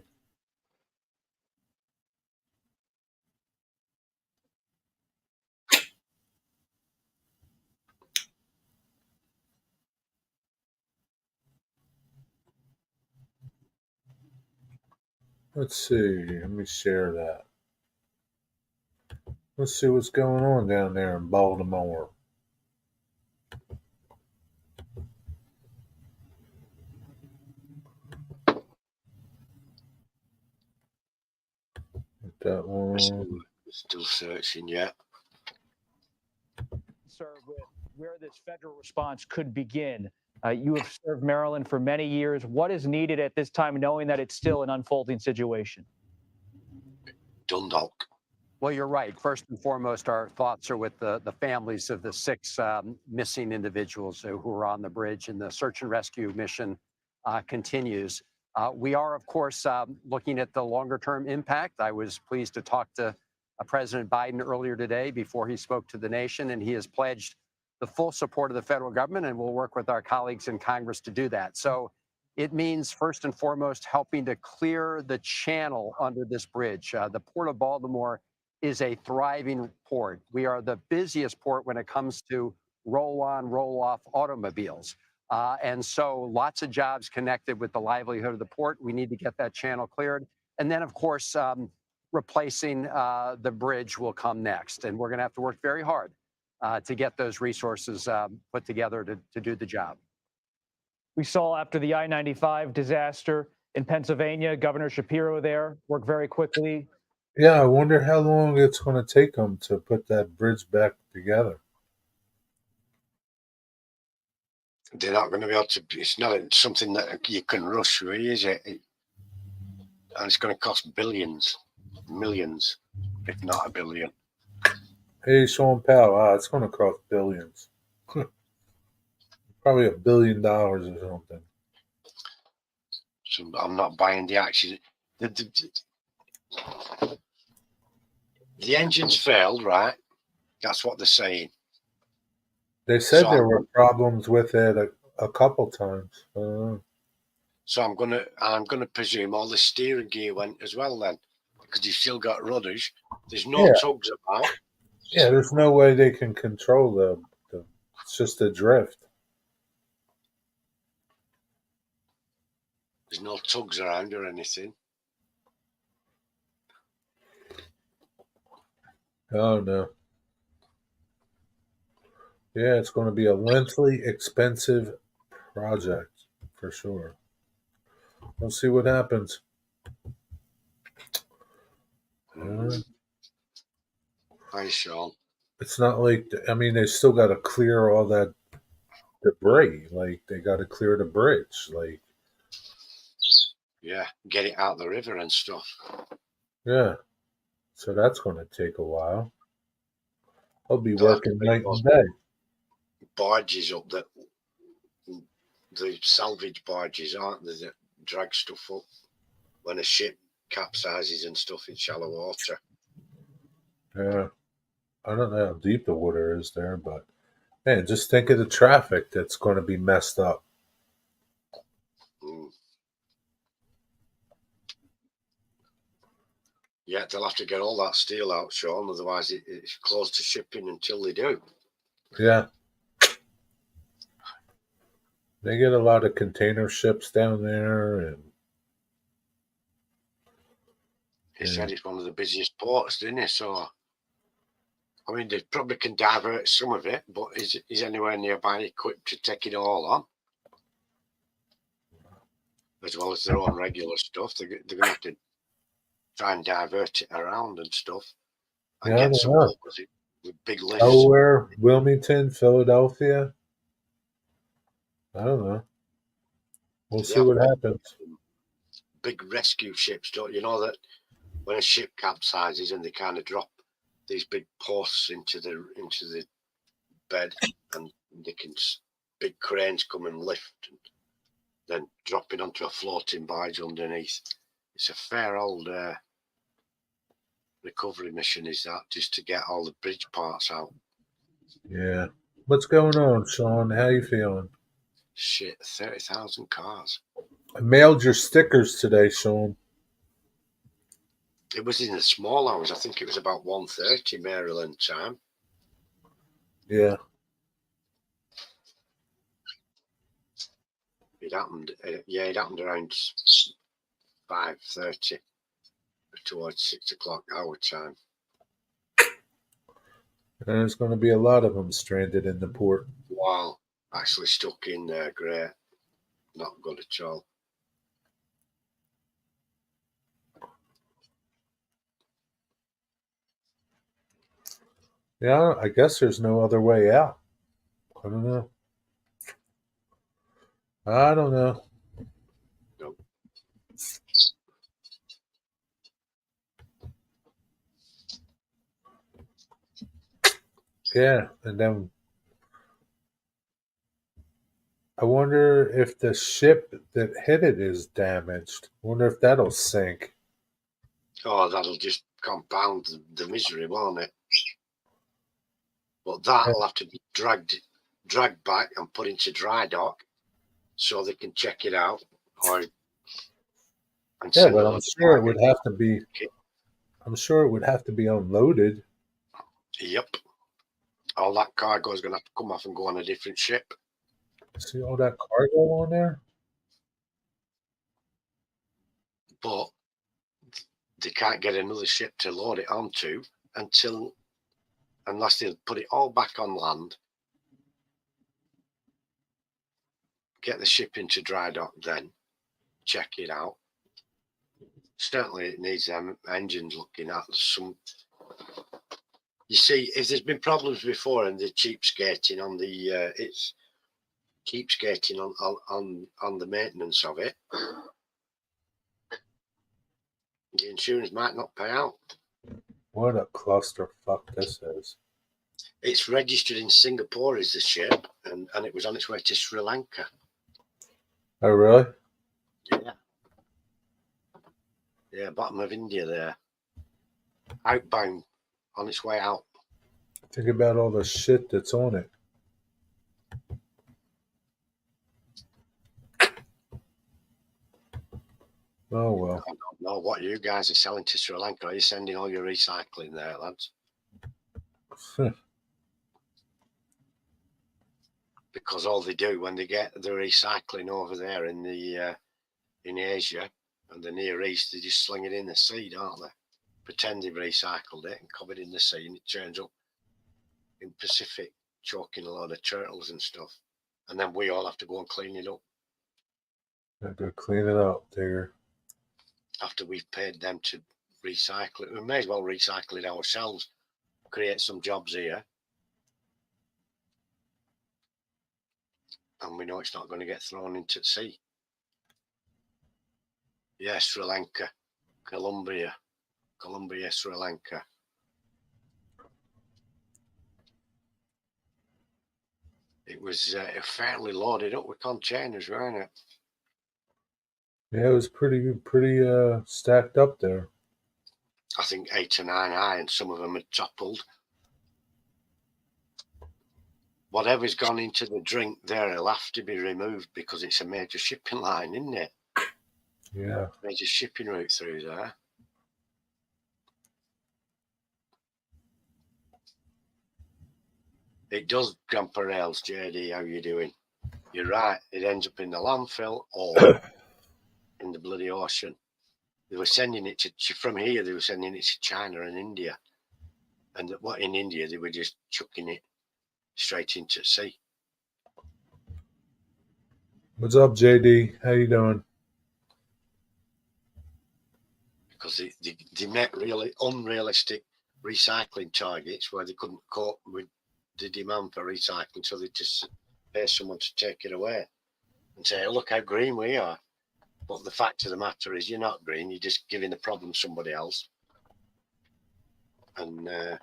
Let's see. Let me share that. Let's see what's going on down there in Baltimore. Get that one. Still searching yet. Sir, with where this federal response could begin. You have served Maryland for many years. What is needed at this time, knowing that it's still an unfolding situation? Dundalk. Well, you're right. First and foremost, our thoughts are with the families of the 6 missing individuals who are on the bridge, and the search and rescue mission continues. We are, of course, looking at the longer term impact. I was pleased to talk to President Biden earlier today before he spoke to the nation, and he has pledged the full support of the federal government, and we'll work with our colleagues in Congress to do that. So it means, first and foremost, helping to clear the channel under this bridge. The Port of Baltimore is a thriving port. We are the busiest port when it comes to roll-on, roll-off automobiles. And so lots of jobs connected with the livelihood of the port. We need to get that channel cleared. And then, of course, replacing the bridge will come next. And we're going to have to work very hard to get those resources put together to do the job. We saw after the I-95 disaster in Pennsylvania, Governor Shapiro there worked very quickly. Yeah, I wonder how long it's going to take them to put that bridge back together. They're not going to be able to. It's not something that you can rush, really, is it? And it's going to cost billions, millions, if not a billion. Hey, Sean Powell, it's going to cost billions. Probably $1 billion or something. So I'm not buying the action. The engine's failed, right? That's what they're saying. They said there were problems with it a couple times. So I'm gonna presume all the steering gear went as well then, because you've still got rudders. There's no tugs about. Yeah, there's no way they can control the it's just a drift. There's no tugs around or anything. Oh no. Yeah, it's going to be a lengthy, expensive project for sure. We'll see what happens. Hi, Sean. It's not like, I mean, they still got to clear all that debris. Like, they got to clear the bridge. Like, yeah, get it out the river and stuff. Yeah. So that's going to take a while. I'll be working night and day. Barges up that the salvage barges, aren't they, that drag stuff up when a ship capsizes and stuff in shallow water. Yeah. I don't know how deep the water is there, but man, just think of the traffic that's going to be messed up. Yeah, they'll have to get all that steel out, Sean, otherwise it's closed to shipping until they do. Yeah. They get a lot of container ships down there, and he said it's one of the busiest ports, didn't he? So, I mean, they probably can divert some of it, but is anywhere nearby equipped to take it all on? As well as their own regular stuff, they're going to have to try and divert it around and stuff, and get some locals with big lifts. Delaware, Wilmington, Philadelphia. I don't know. We'll see what happens. Big rescue ships, don't you know that when a ship capsizes and they kind of drop these big posts into the bed, and they can big cranes come and lift and then drop it onto a floating barge underneath. It's a fair old recovery mission, is that, just to get all the bridge parts out. Yeah. What's going on, Sean? How you feeling? Shit, 30,000 cars. I mailed your stickers today, Sean. It was in the small hours. I think it was about 1:30 Maryland time. Yeah. It happened. It happened around 5:30 towards 6 o'clock our time. And there's going to be a lot of them stranded in the port. Wow. Actually stuck in there. Great. Not good at all. Yeah, I guess there's no other way out. I don't know. Nope. Yeah, and then I wonder if the ship that hit it is damaged. I wonder if that'll sink. Oh, that'll just compound the misery, won't it? But that'll have to be dragged back and put into dry dock so they can check it out. Yeah, but I'm sure it would have to be. I'm sure it would have to be unloaded. Yep. All that cargo is going to have to come off and go on a different ship. See all that cargo on there? But they can't get another ship to load it onto unless they put it all back on land, get the ship into dry dock, then check it out. Certainly it needs them engines looking at. You see, if there's been problems before and the cheapskating on on the maintenance of it, the insurance might not pay out. What a clusterfuck this is. It's registered in Singapore as the ship, and it was on its way to Sri Lanka. Oh, really? Yeah. Yeah, bottom of India there. Outbound, on its way out. Think about all the shit that's on it. Oh, well. I don't know what you guys are selling to Sri Lanka. Are you sending all your recycling there, lads? Because all they do when they get the recycling over there in Asia and the Near East, they just sling it in the sea, don't they? Pretend they've recycled it and covered in the sea, and it turns up in Pacific choking a lot of turtles and stuff. And then we all have to go and clean it up. Go clean it up, digger. After we've paid them to recycle it, we may as well recycle it ourselves, create some jobs here. And we know it's not going to get thrown into the sea. Yeah, Sri Lanka, Colombia, Sri Lanka. It was fairly loaded up with containers, weren't it? Yeah, it was pretty stacked up there. I think 8 or 9 high, and some of them had toppled. Whatever's gone into the drink there will have to be removed because it's a major shipping line, isn't it? Yeah. Major shipping route through there. It does, Grandpa Rails, JD, how you doing? You're right, it ends up in the landfill or in the bloody ocean. They were sending it from here, they were sending it to China and India. And what in India, they were just chucking it straight into the sea. What's up, JD? How you doing? Because they met really unrealistic recycling targets where they couldn't cope with the demand for recycling, so they just pay someone to take it away and say, look how green we are. But the fact of the matter is you're not green, you're just giving the problem to somebody else. And they're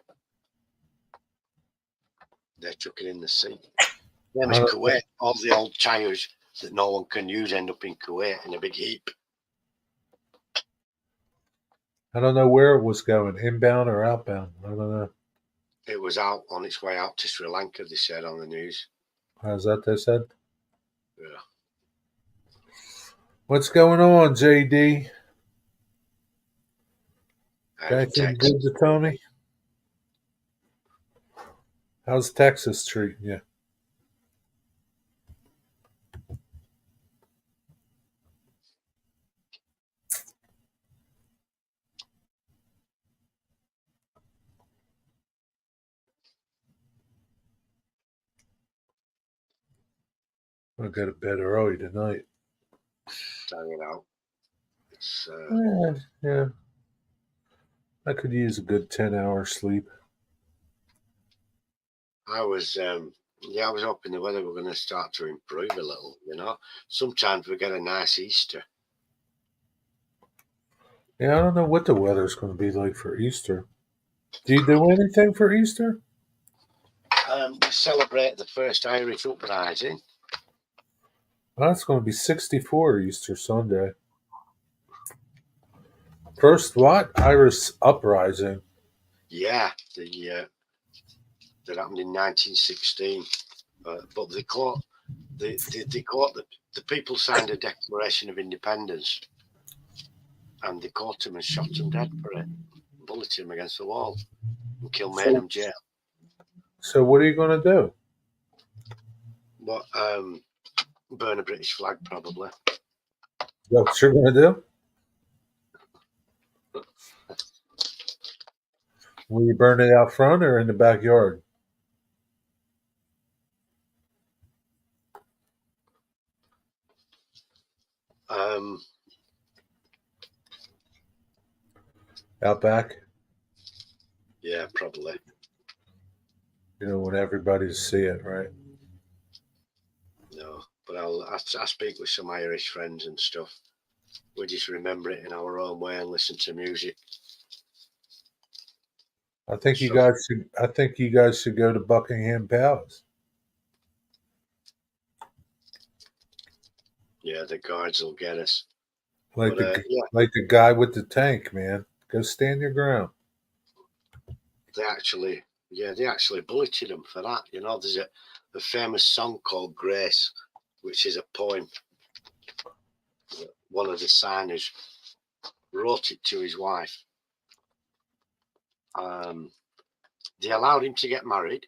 chucking in the sea. Same as Kuwait, all the old tyres that no one can use end up in Kuwait in a big heap. I don't know where it was going, inbound or outbound. I don't know. It was out on its way out to Sri Lanka, they said on the news. How's that they said? Yeah. What's going on, JD? Anything good to tell me? How's Texas treating you? I'm going to go to bed early tonight. Hanging out. It's, yeah. I could use a good 10-hour sleep. I was hoping the weather were going to start to improve a little, you know. Sometimes we get a nice Easter. Yeah, I don't know what the weather's going to be like for Easter. Do you do anything for Easter? We celebrate the first Irish uprising. That's going to be 64 Easter Sunday. First what? Irish uprising. Yeah, that happened in 1916. But they caught the people signed a Declaration of Independence, and they caught him and shot him dead for it, bulleted him against the wall, and made him jail. So what are you going to do? What? Burn a British flag, probably. Is that what you're going to do? Will you burn it out front or in the backyard? Out back? Yeah, probably. You know, when everybody see it, right? No, but I speak with some Irish friends and stuff. We just remember it in our own way and listen to music. I think you guys should go to Buckingham Palace. Yeah, the guards will get us. Like But, like the guy with the tank, man. Go stand your ground. they actually bulleted him for that. You know, there's a famous song called Grace, which is a poem. One of the signers wrote it to his wife. They allowed him to get married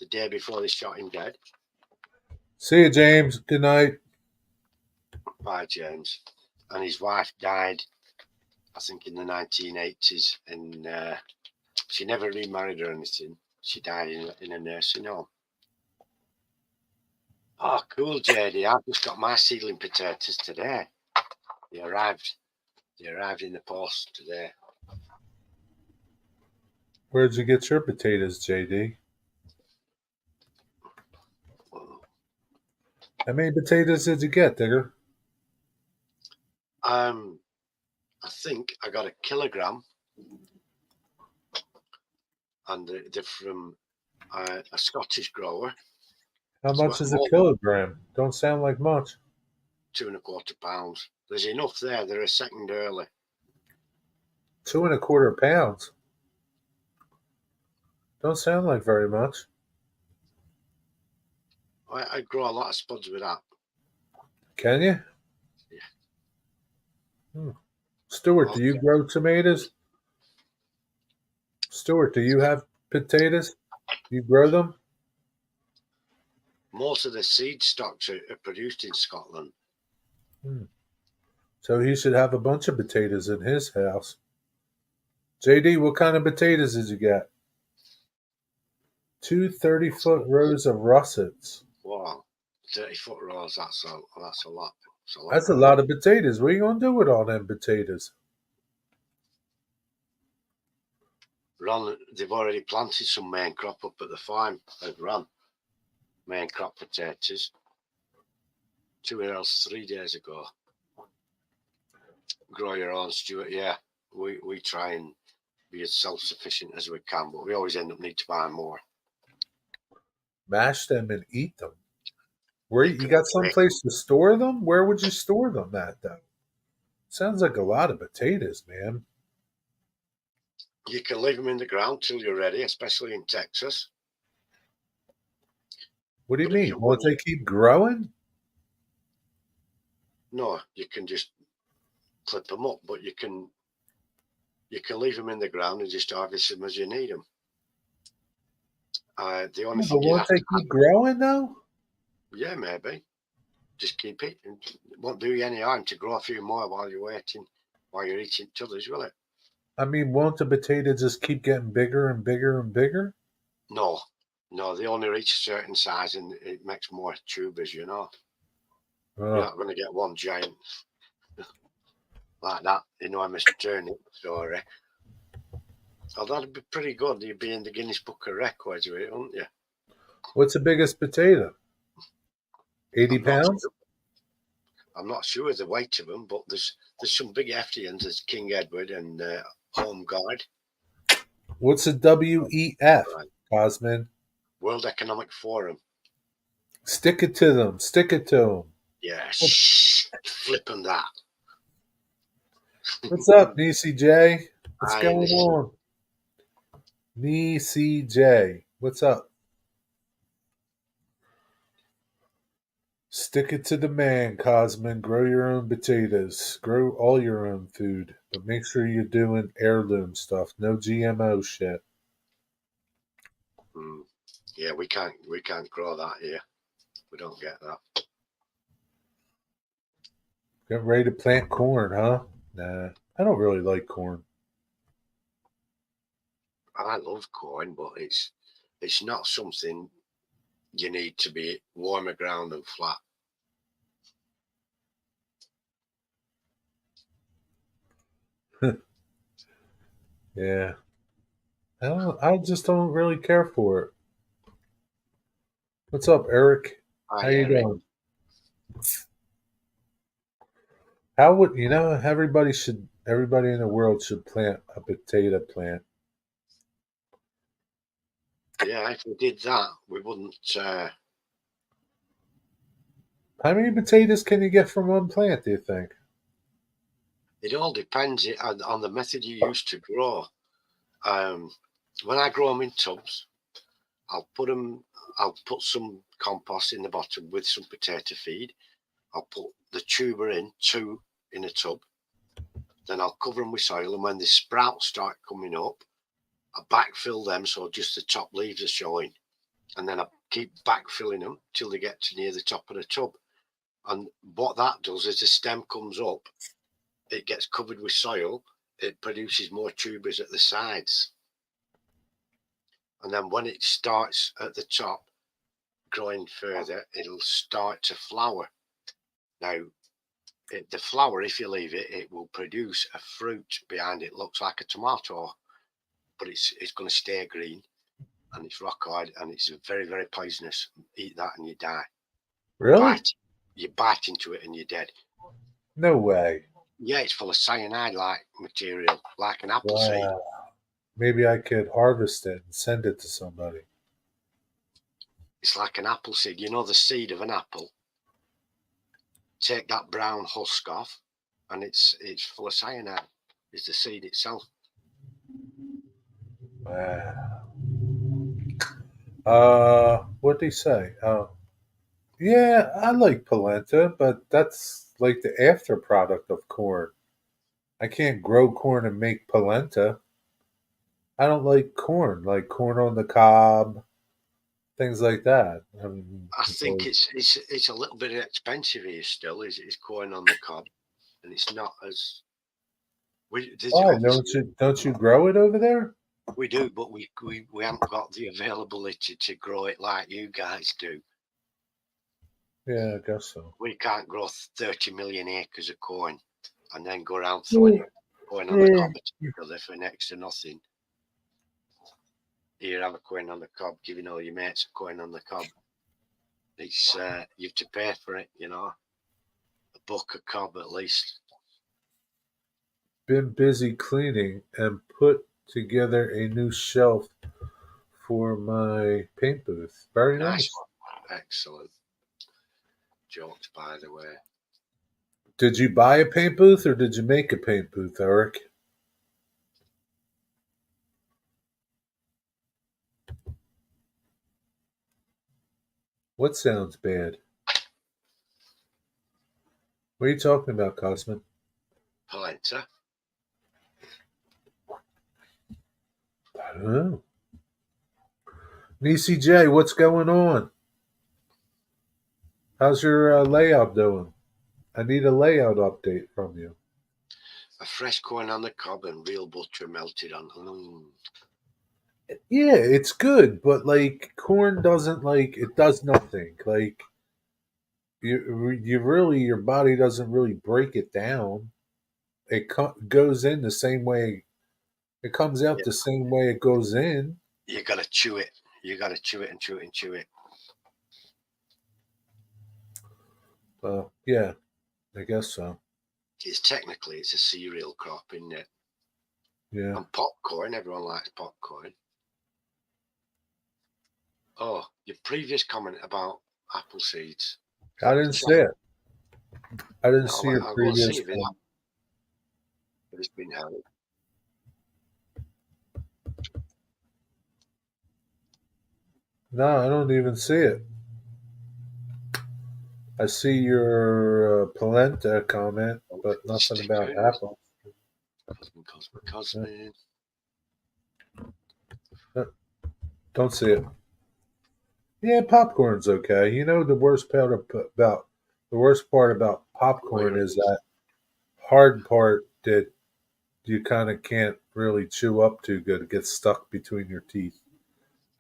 the day before they shot him dead. See you, James. Good night. By James. And his wife died, I think, in the 1980s, and she never remarried or anything. She died in a nursing home. Oh, cool, JD. I've just got my seedling potatoes today. They arrived in the post today. Where'd you get your potatoes, JD? How many potatoes did you get, Digger? I think I got a kilogram, and they're from a Scottish grower. How much is a kilogram? Don't sound like much. 2.25 pounds. There's enough there. They're a second early. 2.25 pounds. Don't sound like very much. I grow a lot of spuds with that. Can you? Yeah. Stuart, do you grow tomatoes? Stuart, do you have potatoes? You grow them? Most of the seed stocks are produced in Scotland. So he should have a bunch of potatoes in his house. JD, what kind of potatoes did you get? 2 30-foot rows of russets. Wow, 30-foot rows. That's a lot. That's a lot of potatoes. What are you going to do with all them potatoes? Ron, they've already planted some main crop up at the farm at Ron. Main crop potatoes. 3 days ago. Grow your own, Stuart. Yeah, we try and be as self-sufficient as we can, but we always end up need to buy more. Mash them and eat them. Where you got some place to store them? Where would you store them at, though? Sounds like a lot of potatoes, man. You can leave them in the ground till you're ready, especially in Texas. What do you mean? Won't they keep growing? No, you can just clip them up, but you can leave them in the ground and just harvest them as you need them. The only thing won't they keep growing though? Yeah, maybe. Just keep it. It won't do you any harm to grow a few more while you're waiting, while you're eating others, will it? I mean, won't the potato just keep getting bigger and bigger and bigger? No, they only reach a certain size and it makes more tubers, you know. You're not going to get one giant like that, you know, Mr. Turnip story. Oh, that'd be pretty good. You'd be in the Guinness Book of Records with it, wouldn't you? What's the biggest potato? 80 pounds? I'm not sure of the weight of them, but there's some big hefty ones. There's King Edward and Home Guard. What's a WEF, Cosman? World Economic Forum. Stick it to them. Stick it to them. Yeah, flipping that. What's up, NCJ? What's Aye, going this- on? NCJ, what's up? Stick it to the man, Cosman. Grow your own potatoes. Grow all your own food. But make sure you're doing heirloom stuff. No GMO shit. Yeah, we can't grow that here. We don't get that. Getting ready to plant corn, huh? Nah, I don't really like corn. I love corn, but it's not something you need to be warmer ground and flat. Yeah. I just don't really care for it. What's up, Eric? How you doing? How would everybody in the world should plant a potato plant. Yeah, if we did that, we wouldn't. How many potatoes can you get from one plant, do you think? It all depends on the method you use to grow. When I grow them in tubs, I'll put some compost in the bottom with some potato feed. I'll put the tuber in, 2 in a tub. Then I'll cover them with soil, and when the sprouts start coming up, I backfill them so just the top leaves are showing. And then I keep backfilling them till they get to near the top of the tub. And what that does is the stem comes up, it gets covered with soil, it produces more tubers at the sides. And then when it starts at the top, growing further, it'll start to flower. Now, the flower, if you leave it, it will produce a fruit behind it. Looks like a tomato, but it's going to stay green, and it's rock hard, and it's very, very poisonous. Eat that and you die. Really? You bite into it and you're dead. No way. Yeah, it's full of cyanide-like material, like an apple seed. Wow. Maybe I could harvest it and send it to somebody. It's like an apple seed. You know the seed of an apple? Take that brown husk off, and it's full of cyanide. It's the seed itself. Wow. What'd they say? Yeah, I like polenta, but that's like the after product of corn. I can't grow corn and make polenta. I don't like corn on the cob, things like that. I think it's a little bit expensive here still. Is corn on the cob, and it's not as Why don't you grow it over there? We do, but we haven't got the availability to grow it like you guys do. Yeah, I guess so. We can't grow 30 million acres of corn and then go around throwing corn on the cob at each other for next to nothing. Here, have a corn on the cob, giving all your mates a corn on the cob. It's you have to pay for it, $1 a cob at least. Been busy cleaning and put together a new shelf for my paint booth. Very nice. One. Excellent. Jokes, by the way. Did you buy a paint booth or did you make a paint booth, Eric? What sounds bad? What are you talking about, Cosman? Polenta. I don't know. NCJ, what's going on? How's your layout doing? I need a layout update from you. A fresh corn on the cob and real butter melted on. Yeah, it's good, but like corn doesn't it does nothing. Like you really your body doesn't really break it down. It goes in the same way. It comes out the same way it goes in. You gotta chew it. You gotta chew it and chew it and chew it. Well, yeah, I guess so. It's a cereal crop, isn't it? Yeah. And popcorn, everyone likes popcorn. Oh, your previous comment about apple seeds. I didn't see it. I didn't No, see your I'll go and see previous if comment. it's been held. No, I don't even see it. I see your polenta comment, but nothing about Stickers. apple. Cosmin. Don't see it. Yeah, popcorn's okay. You know the worst part about popcorn is that hard part that you kind of can't really chew up too good. It gets stuck between your teeth.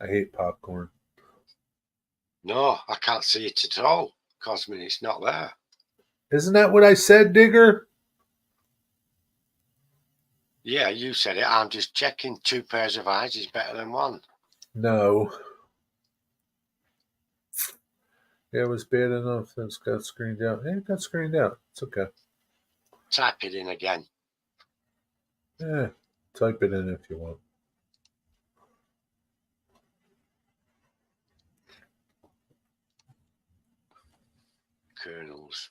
I hate popcorn. No, I can't see it at all. Cosmin, it's not there. Isn't that what I said, Digger? Yeah, you said it. I'm just checking. 2 pairs of eyes is better than 1. No. It was bad enough that it's got screened out. Yeah, it got screened out. It's okay. Type it in again. Yeah, type it in if you want. Kernels.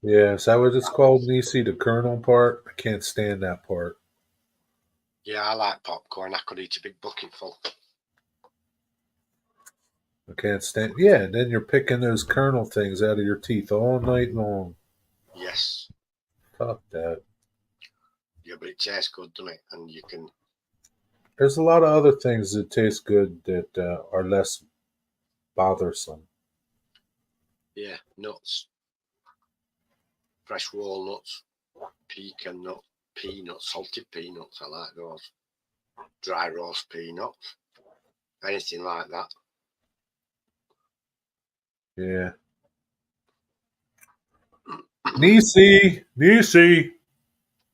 Yeah, is that what it's called, Nisi? The kernel part? I can't stand that part. Yeah, I like popcorn. I could eat a big bucket full. I can't stand. Yeah, and then you're picking those kernel things out of your teeth all night long. Yes. Fuck that. Yeah, but it tastes good, doesn't it? And you can. There's a lot of other things that taste good that are less bothersome. Yeah, nuts. Fresh walnuts. Pecan nut. Peanuts. Salted peanuts. I like those. Dry roast peanuts. Anything like that. Yeah. Nisi,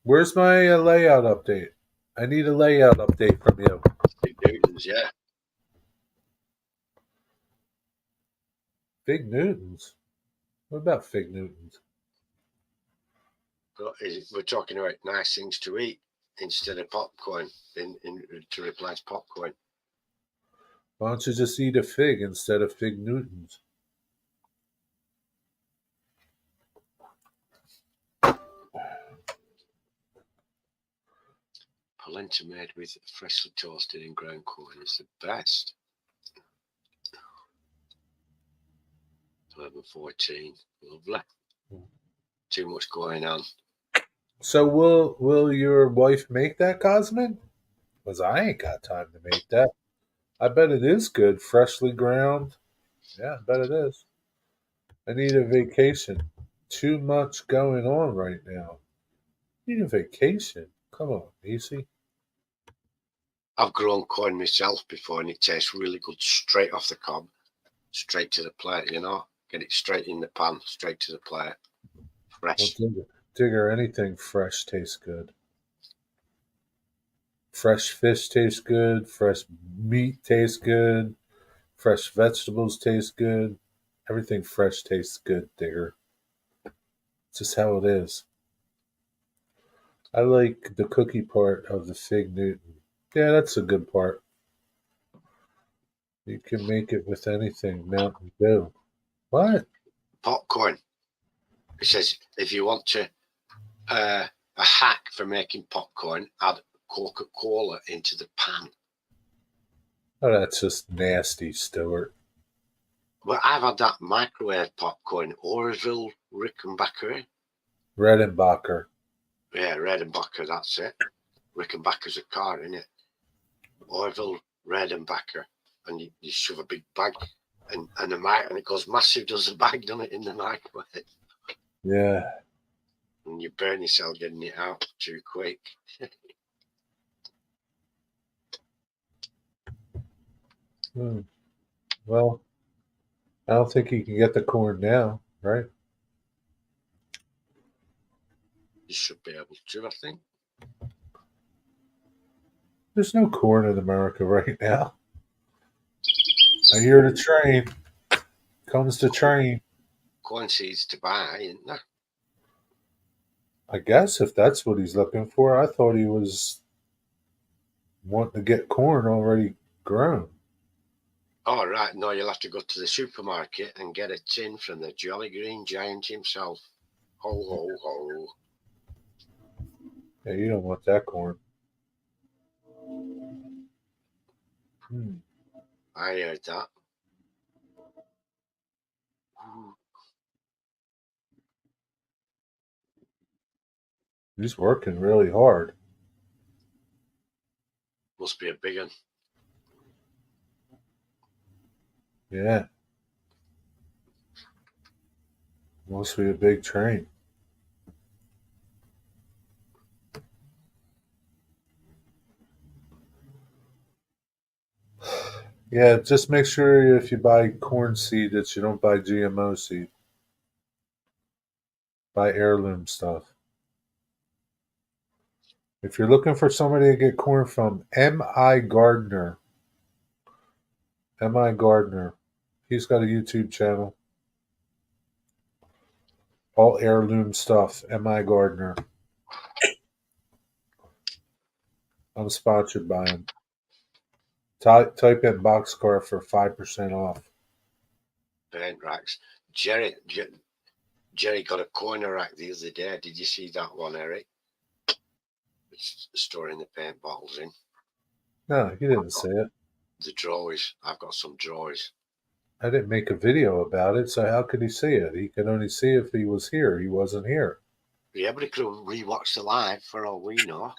where's my layout update? I need a layout update from you. Big Newtons, yeah. Fig Newtons? What about Fig Newtons? But we're talking about nice things to eat instead of popcorn to replace popcorn. Why don't you just eat a fig instead of Fig Newtons? Polenta made with freshly toasted and ground corn is the best. 11:14, lovely. Too much going on. So will your wife make that, Cosmin? Because I ain't got time to make that. I bet it is good, freshly ground. Yeah, I bet it is. I need a vacation. Too much going on right now. Need a vacation. Come on, easy. I've grown corn myself before and it tastes really good straight off the cob, straight to the plate, you know. Get it straight in the pan, straight to the plate. Fresh. Well, Digger, anything fresh tastes good. Fresh fish tastes good. Fresh meat tastes good. Fresh vegetables taste good. Everything fresh tastes good, Digger. It's just how it is. I like the cookie part of the Fig Newton. Yeah, that's a good part. You can make it with anything. Mountain Dew. What? Popcorn. It says if you want to a hack for making popcorn, add Coca-Cola into the pan. Oh, that's just nasty, Stuart. Well, I've had that microwave popcorn, Orville Rickenbacker. Redenbacher. Yeah, Redenbacher, that's it. Rickenbacker's a car, isn't it? Orville Redenbacher. And you shove a big bag and it goes massive, does the bag, doesn't it, in the microwave? Yeah. And you burn yourself getting it out too quick. Well, I don't think you can get the corn now, right? You should be able to, I think. There's no corn in America right now. I hear the train. Comes the train. Corn seeds to buy, isn't there? I guess if that's what he's looking for, I thought he was wanting to get corn already grown. Oh, right. No, you'll have to go to the supermarket and get a tin from the Jolly Green Giant himself. Ho, ho, ho. Yeah, you don't want that corn. I heard that. He's working really hard. Must be a big one. Yeah. Must be a big train. Yeah, just make sure if you buy corn seed that you don't buy GMO seed. Buy heirloom stuff. If you're looking for somebody to get corn from, M.I. Gardner. M.I. Gardner. He's got a YouTube channel. All heirloom stuff. M.I. Gardner. I'm sponsored by him. Type in Boxcar for 5% off. Paint racks. Jerry got a corner rack the other day. Did you see that one, Eric? It's storing the paint bottles in. No, he didn't say it. The drawers. I've got some drawers. I didn't make a video about it, so how could he see it? He could only see if he was here. He wasn't here. Yeah, but he could rewatch the live for all we know.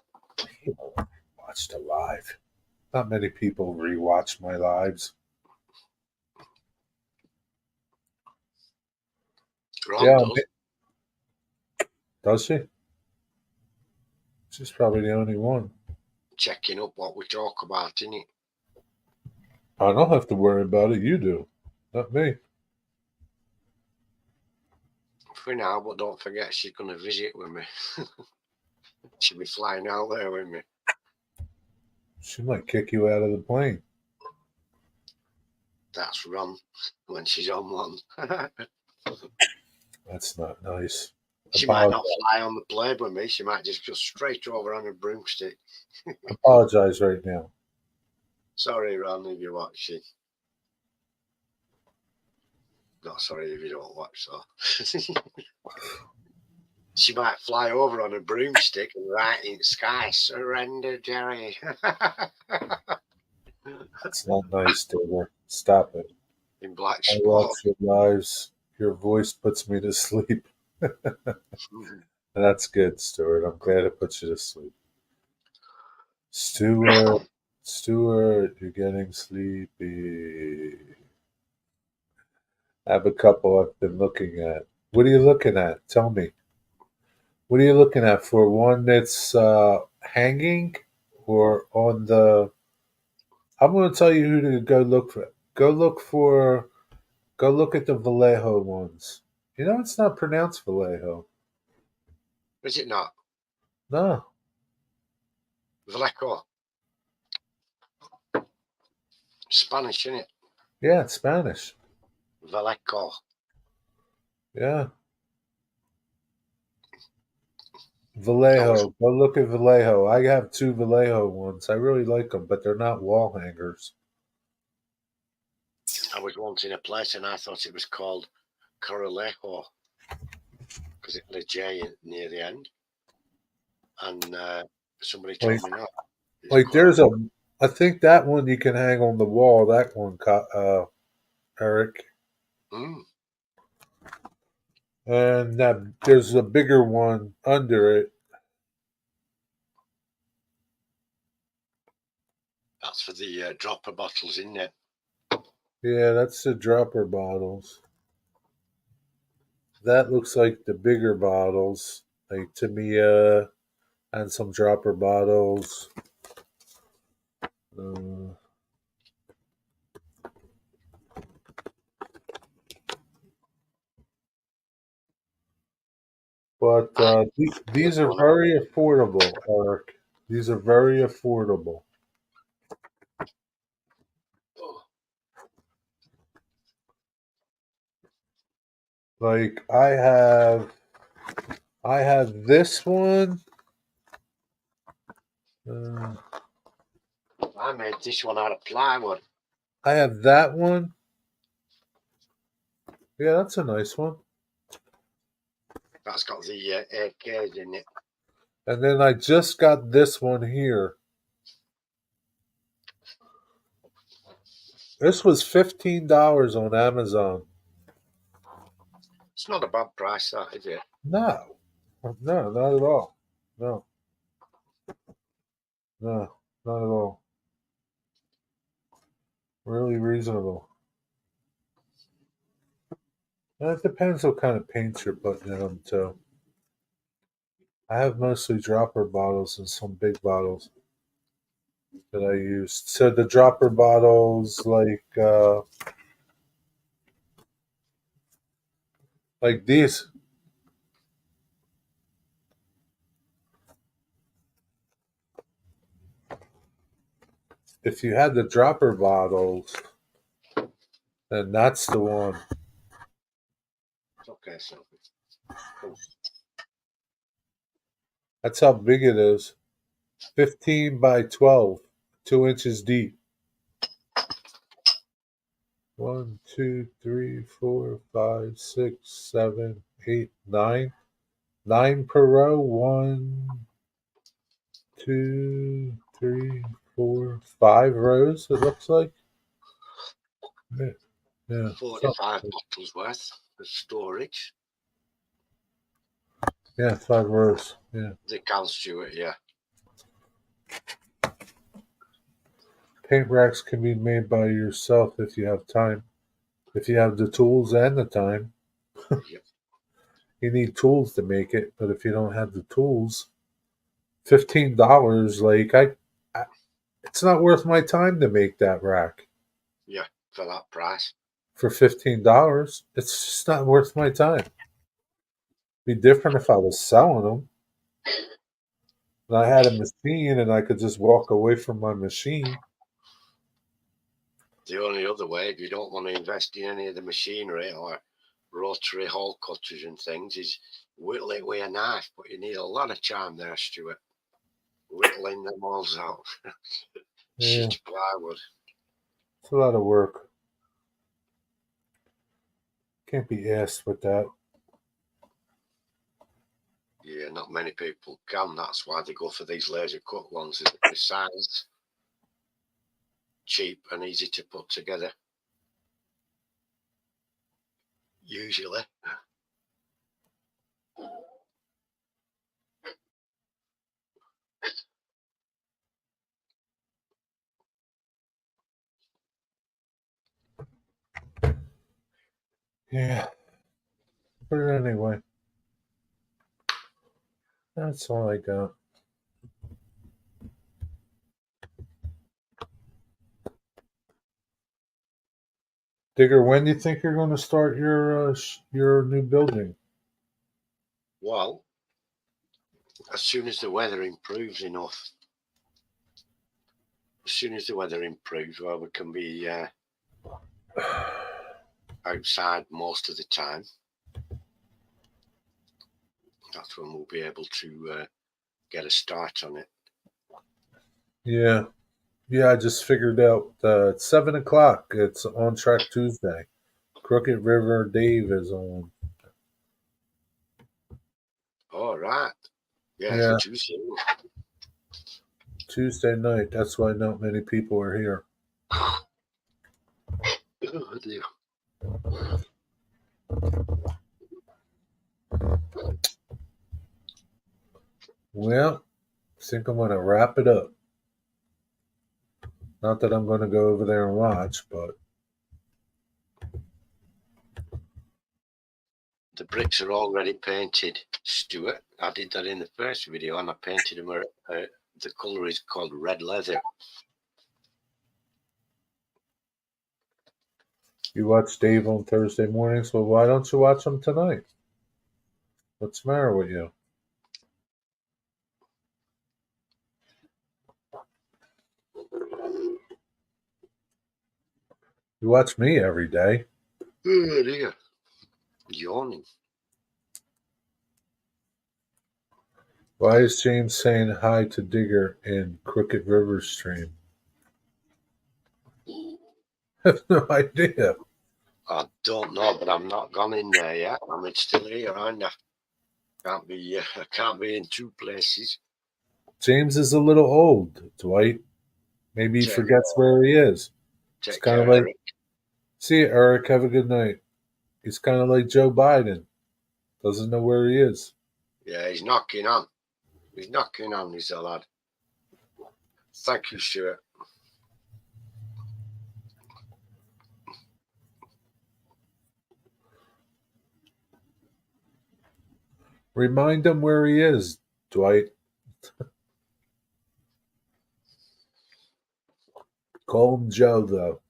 He watched a live. Not many people rewatch my lives. Ron Yeah, does. does she? She's probably the only one. Checking up what we talk about, innit? I don't have to worry about it. You do, not me. For now, but don't forget she's going to visit with me. She'll be flying out there with me. She might kick you out of the plane. That's Ron when she's on one. That's not nice. She might not fly on the plane with me. She might just go straight over on a broomstick. Apologize right now. Sorry, Ron, if you're watching. Not sorry if you don't watch, though. She might fly over on a broomstick and write in the sky, "Surrender, Jerry." That's not nice, Taylor. Stop it. In black I sport. watch your lives. Your voice puts me to sleep. That's good, Stuart. I'm glad it puts you to sleep. Stuart, you're getting sleepy. I have a couple I've been looking at. What are you looking at? Tell me. What are you looking at? For one that's hanging or on the. I'm going to tell you who to go look for. Go look at the Vallejo ones. You know, it's not pronounced Vallejo. Is it not? No. Vallejo. Spanish, isn't it? Yeah, it's Spanish. Vallejo. Yeah. Vallejo. Go look at Vallejo. I have 2 Vallejo ones. I really like them, but they're not wall hangers. I was once in a place and I thought it was called Corralejo because it had a J near the end. And somebody told me not. Like there's I think that one you can hang on the wall. That one, Eric. Mm. And there's a bigger one under it. That's for the dropper bottles, isn't it? Yeah, that's the dropper bottles. That looks like the bigger bottles, like Tamiya, and some dropper bottles. But these are very affordable, Eric. These are very affordable. Like I have this one. I made this one out of plywood. I have that one. Yeah, that's a nice one. That's got the AKs in it. And then I just got this one here. This was $15 on Amazon. It's not a bad price, that, is it? No, not at all. No, not at all. Really reasonable. And it depends what kind of paints you're putting in them too. I have mostly dropper bottles and some big bottles that I used. So the dropper bottles, like these. If you had the dropper bottles, then that's the one. It's okay, so. That's how big it is. 15 by 12, 2 inches deep. 1, 2, 3, 4, 5, 6, 7, 8, 9. 9 per row. 1, 2, 3, 4, 5 rows, it looks like. Yeah. 45 bottles worth of storage. Yeah, 5 rows. Yeah. The Cal Stewart, yeah. Paint racks can be made by yourself if you have time. If you have the tools and the time. Yep. You need tools to make it, but if you don't have the tools, $15, it's not worth my time to make that rack. Yeah, for that price. For $15, it's just not worth my time. Be different if I was selling them. And I had a machine and I could just walk away from my machine. The only other way, if you don't want to invest in any of the machinery or rotary hole cutters and things, is whittle it with a knife. But you need a lot of charm there, Stuart. Whittling them walls out. Yeah, Sheet of plywood. it's a lot of work. Can't be asked with that. Yeah, not many people can. That's why they go for these laser cut ones. Besides, cheap and easy to put together. Usually. Yeah. But anyway, that's all I got. Digger, when do you think you're going to start your new building? Well, as soon as the weather improves enough. As soon as the weather improves, where we can be outside most of the time, that's when we'll be able to get a start on it. Yeah. Yeah, I just figured out it's 7 o'clock. It's On Track Tuesday. Crooked River Dave is on. All right. Yeah, Yeah, Tuesday. Tuesday night. That's why not many people are here. Oh, dear. Well, I think I'm going to wrap it up. Not that I'm going to go over there and watch, but The bricks are already painted, Stuart. I did that in the first video, and I painted them. The colour is called red leather. you watch Dave on Thursday mornings. Well, why don't you watch him tonight? What's the matter with you? You watch me every day. Oh dear. Yawning. Why is James saying hi to Digger in Crooked River stream? I have no idea. I don't know, but I'm not gone in there yet. I'm still here, aren't I? I can't be in two places. James is a little old, Dwight. Maybe he Take forgets where he is. It's Take kind of care, like, Eric. see you, Eric. Have a good night. He's kind of like Joe Biden. Doesn't know where he is. Yeah, he's knocking on. He's knocking on, he's a lad. Thank you, Stuart. Remind him where he is, Dwight. Call him Joe, though.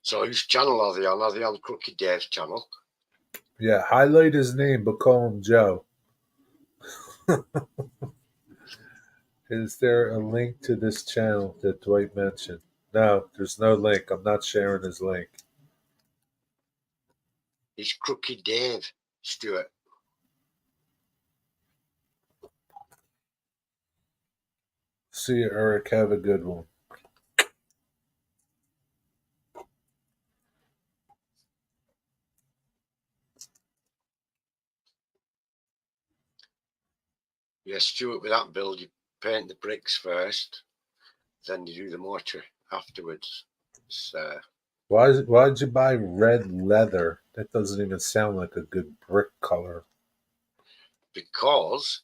So whose channel are they on? Are they on Crooked Dave's channel? Yeah, highlight his name, but call him Joe. Is there a link to this channel that Dwight mentioned? No, there's no link. I'm not sharing his link. He's Crooked Dave, Stuart. See you, Eric. Have a good one. Yeah, Stuart, with that build, you paint the bricks first, then you do the mortar afterwards. So Why'd you buy red leather? That doesn't even sound like a good brick color. because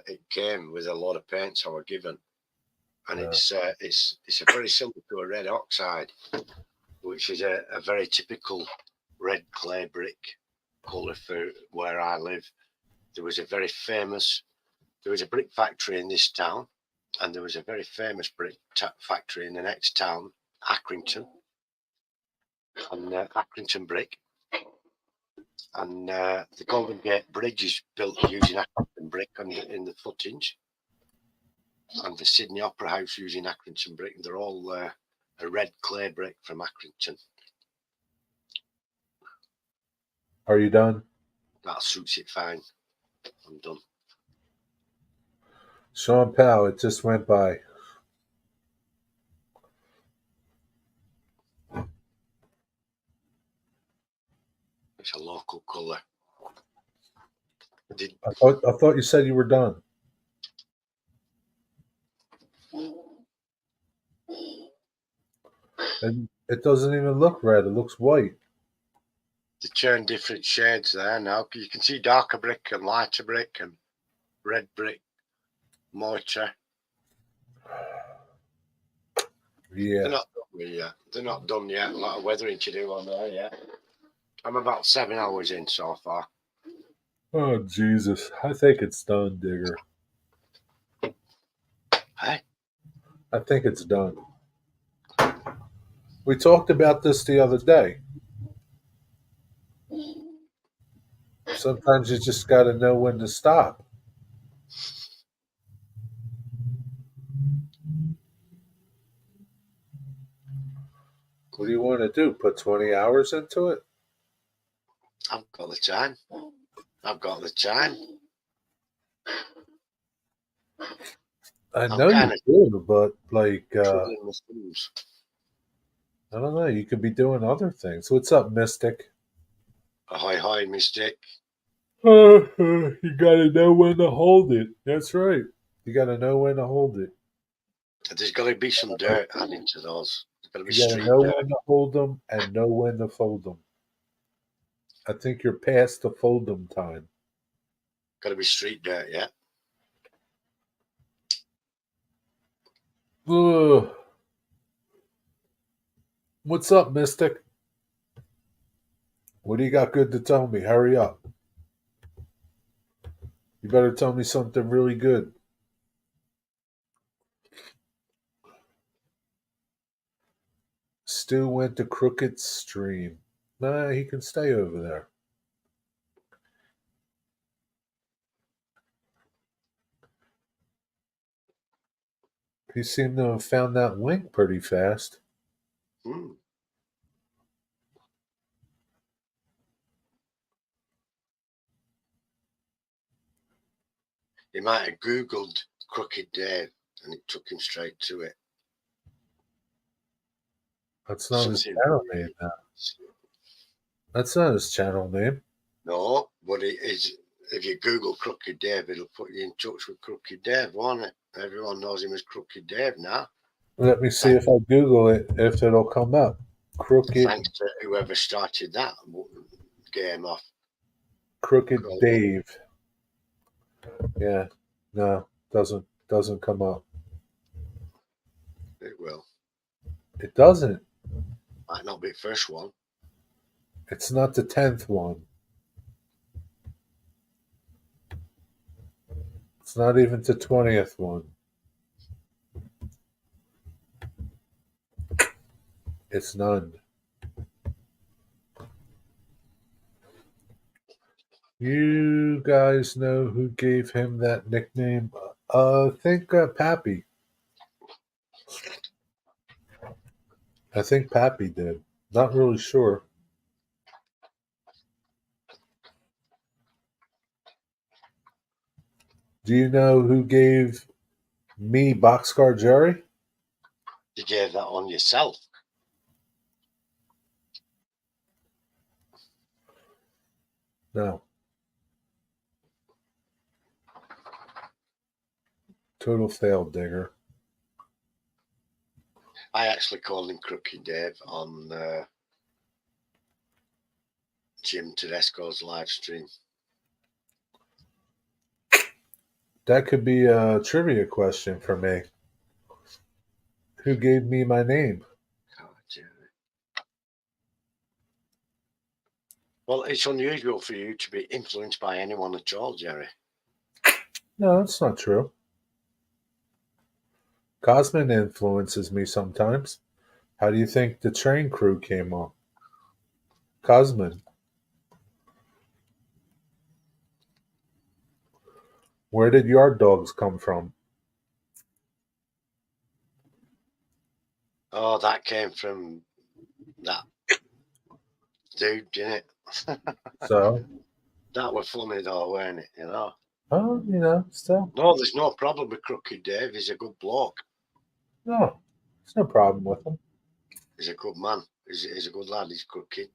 it came with a lot of paints I were given, and it's a very similar to a red oxide, which is a very typical red clay brick colour for where I live. There was a brick factory in this town, and there was a very famous brick factory in the next town, Accrington, and Accrington Brick. And the Golden Gate Bridge is built using Accrington brick in the footings, and the Sydney Opera House using Accrington brick. They're all a red clay brick from Accrington. Are you done? That suits it fine. I'm done. Sean Powell, it just went by. It's a local colour. I thought you said you were done. And it doesn't even look red. It looks white. They turn different shades there now. You can see darker brick and lighter brick and red brick, mortar. Yeah. They're not done yet. A lot of weathering to do on there yet. I'm about 7 hours in so far. Oh, Jesus. I think it's done, Digger. Hey? I think it's done. We talked about this the other day. Sometimes you just got to know when to stop. What do you want to do? Put 20 hours into it? I've got the time. I've got the time. I know you do, but like, Twiddling my thumbs. I don't know. You could be doing other things. What's up, Mystic? Ahoy, hoy, Mystic. You got to know when to hold it. That's right. You got to know when to hold it. There's got to be some dirt added to those. There's got to be You got to street know dirt. when to hold them and know when to fold them. I think you're past the fold them time. Got to be street dirt, yeah. Ugh. What's up, Mystic? What do you got good to tell me? Hurry up. You better tell me something really good. Stu went to Crooked Stream. Nah, he can stay over there. He seemed to have found that link pretty fast. He might have Googled Crooked Dave and it took him straight to it. That's not his Something. channel name now. That's not his channel name. No, but it is. If you Google Crooked Dave, it'll put you in touch with Crooked Dave, won't it? Everyone knows him as Crooked Dave now. Let me see if I Google it, if it'll come up. Crooked Thanks to whoever started that game off. Crooked Cool. Dave. Yeah. No, doesn't come up. It will. It doesn't. Might not be the first one. It's not the 10th one. It's not even the 20th one. It's none. You guys know who gave him that nickname? I think Pappy. I think Pappy did. Not really sure. Do you know who gave me Boxcar Jerry? You gave that on yourself. No. Total failed, Digger. I actually called him Crooked Dave on Jim Tedesco's live stream. That could be a trivia question for me. Who gave me my name? God, Jerry. Well, it's unusual for you to be influenced by anyone at all, Jerry. No, that's not true. Cosmin influences me sometimes. How do you think the train crew came up? Cosmin. Where did yard dogs come from? Oh, that came from that dude, didn't it? So, That was funny though, weren't it? You know. still. No, there's no problem with Crooked Dave. He's a good bloke. No, there's no problem with him. He's a good man. He's a good lad. He's crooked.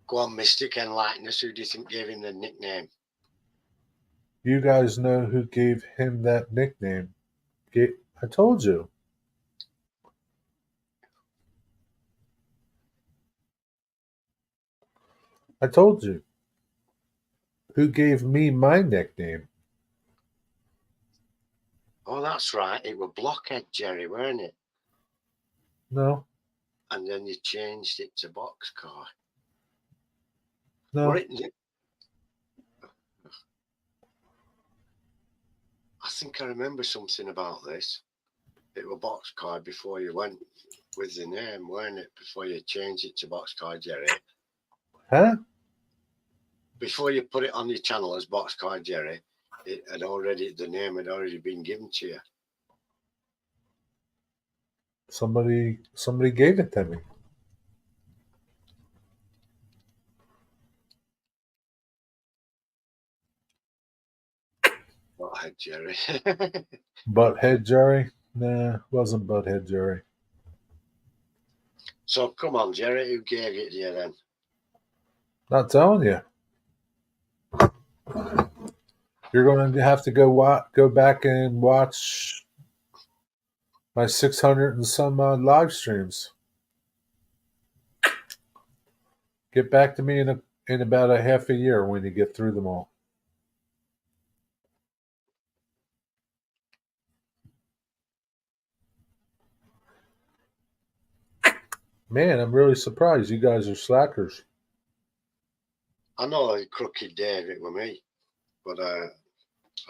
Go on, Mystic, enlighten us. Who do you think gave him the nickname? You guys know who gave him that nickname. I told you. I told you. Who gave me my nickname? Oh, that's right. It was Blockhead Jerry, weren't it? No. And then you changed it to Boxcar. No. I think I remember something about this. It was Boxcar before you went with the name, weren't it? Before you changed it to Boxcar Jerry. Huh? Before you put it on your channel as Boxcar Jerry, the name had already been given to you. Somebody gave it to me. Butthead Jerry. Butthead Jerry? Nah, wasn't Butthead Jerry. So come on, Jerry, who gave it to you then? Not telling you. You're going to have to go back and watch my 600 and some odd live streams. Get back to me in about a half a year when you get through them all. Man, I'm really surprised. You guys are slackers. I know Crooked Dave, it was me, but I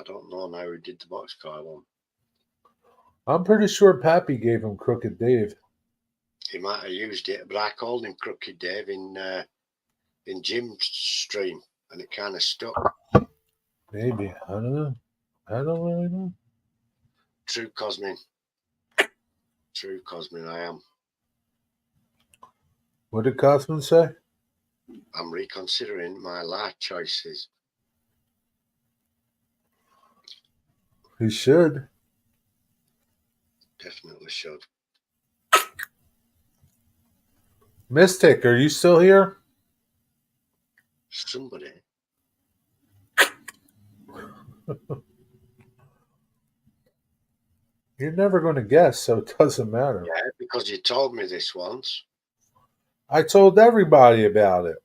don't know now who did the Boxcar one. I'm pretty sure Pappy gave him Crooked Dave. He might have used it, but I called him Crooked Dave in Jim's stream, and it kind of stuck. Maybe. I don't know. I don't really know. True Cosmin. True Cosmin, I am. What did Cosmin say? I'm reconsidering my life choices. He should. Definitely should. Mystic, are you still here? Somebody. You're never going to guess, so it doesn't matter. Yeah, because you told me this once. I told everybody about it.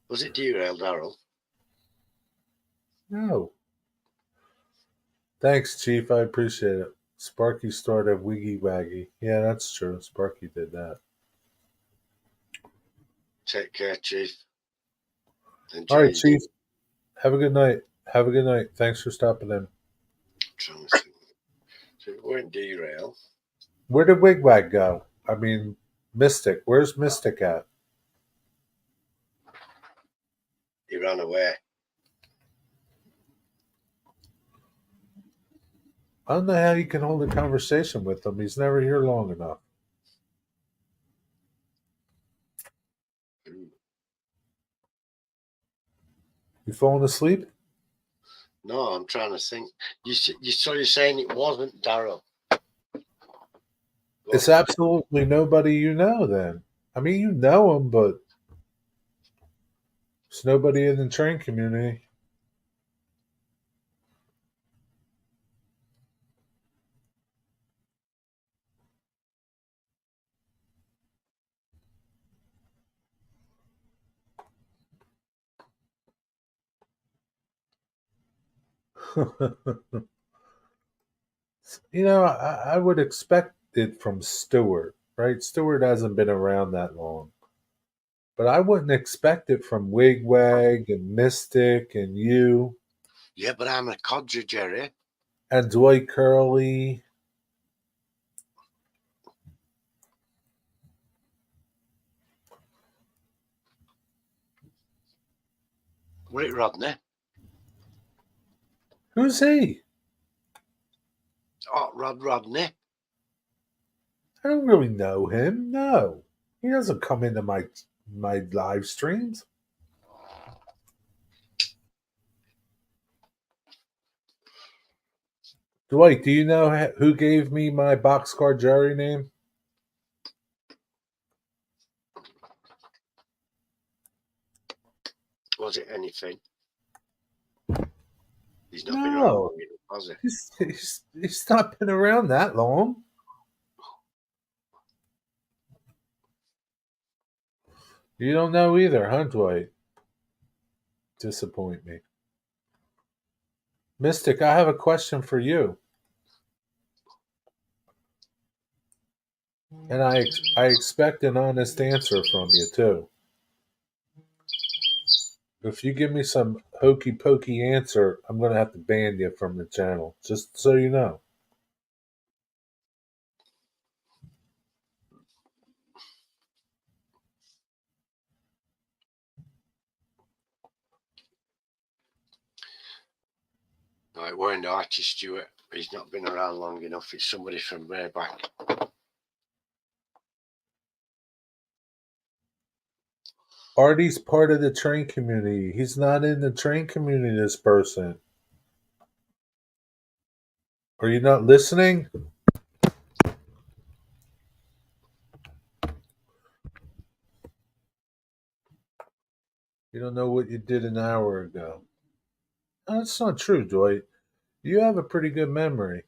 Was it derailed, Daryl? No. Thanks, Chief. I appreciate it. Sparky started Wiggy Waggy. Yeah, that's true. Sparky did that. Take care, Chief. Enjoy All right, your Chief. Have a good night. Have a good night. Thanks for stopping in. trying to think. So it weren't derail. Where did Wigwag go? I mean, Mystic. Where's Mystic at? He ran away. I don't know how you can hold a conversation with him. He's never here long enough. You falling asleep? No, I'm trying to think. So you're saying it wasn't Daryl? It's absolutely nobody you know then. I mean, you know him, but it's nobody in the train community. I would expect it from Stewart, right? Stewart hasn't been around that long. But I wouldn't expect it from Wigwag and Mystic and you Yeah, but I'm a codger, Jerry. and Dwight Curley. Were it Rodney? Who's he? Oh, Rodney. I don't really know him. No. He doesn't come into my live streams. Dwight, do you know who gave me my boxcar Jerry name? Was it anything? He's not been around No. long enough, has he? He's not been around that long. You don't know either, huh, Dwight? Disappoint me. Mystic, I have a question for you. And I expect an honest answer from you, too. If you give me some hokey pokey answer, I'm going to have to ban you from the channel, just so you know. No, it weren't Archie Stewart. He's not been around long enough. It's somebody from way back. Artie's part of the train community. He's not in the train community, this person. Are you not listening? You don't know what you did an hour ago. No, that's not true, Dwight. You have a pretty good memory.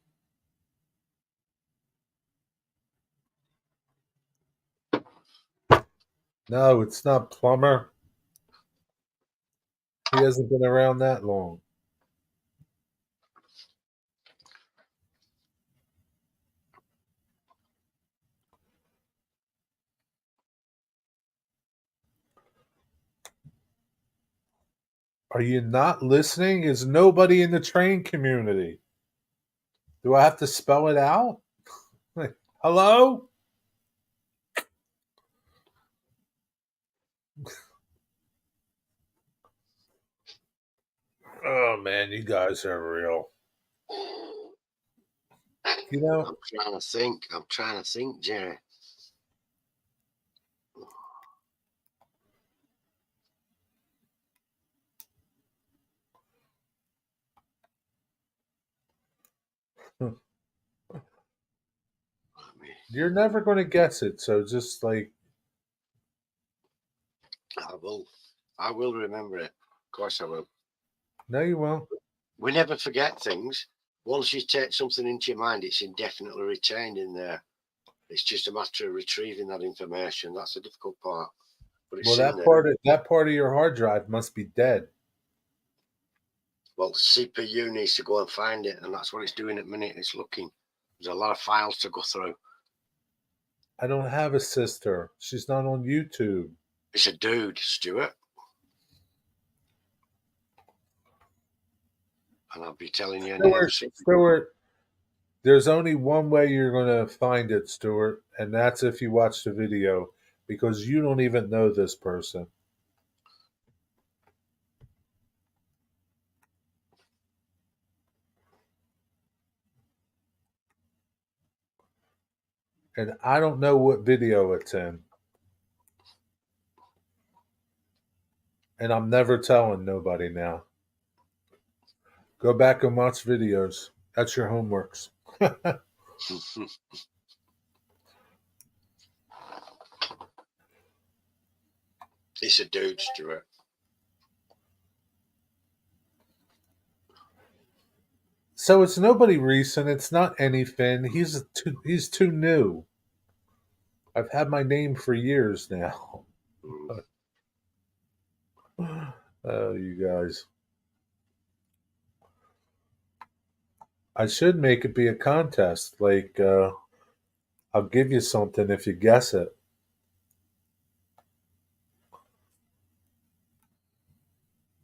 No, it's not Plumber. He hasn't been around that long. Are you not listening? Is nobody in the train community? Do I have to spell it out? Like, hello? Oh man, you guys are real. You know, I'm trying to think. Jerry. You're never going to guess it, so just like, I will remember it. Of course I will. no, you won't. We never forget things. Once you take something into your mind, it's indefinitely retained in there. It's just a matter of retrieving that information. That's the difficult part. But it's Well, in there. that part of your hard drive must be dead. Well, the CPU needs to go and find it, and that's what it's doing at the minute. It's looking. There's a lot of files to go through. I don't have a sister. She's not on YouTube. It's a dude, Stuart. And I'll be telling you Stuart, there's only one way you're going to find it, Stuart, and that's if you watch the video, because you don't even know this person. And I don't know what video it's in. And I'm never telling nobody now. Go back and watch videos. That's your homeworks. It's a dude, Stuart. So it's nobody recent. It's not anything. He's too new. I've had my name for years now. Oh, you guys. I should make it be a contest. Like, I'll give you something if you guess it.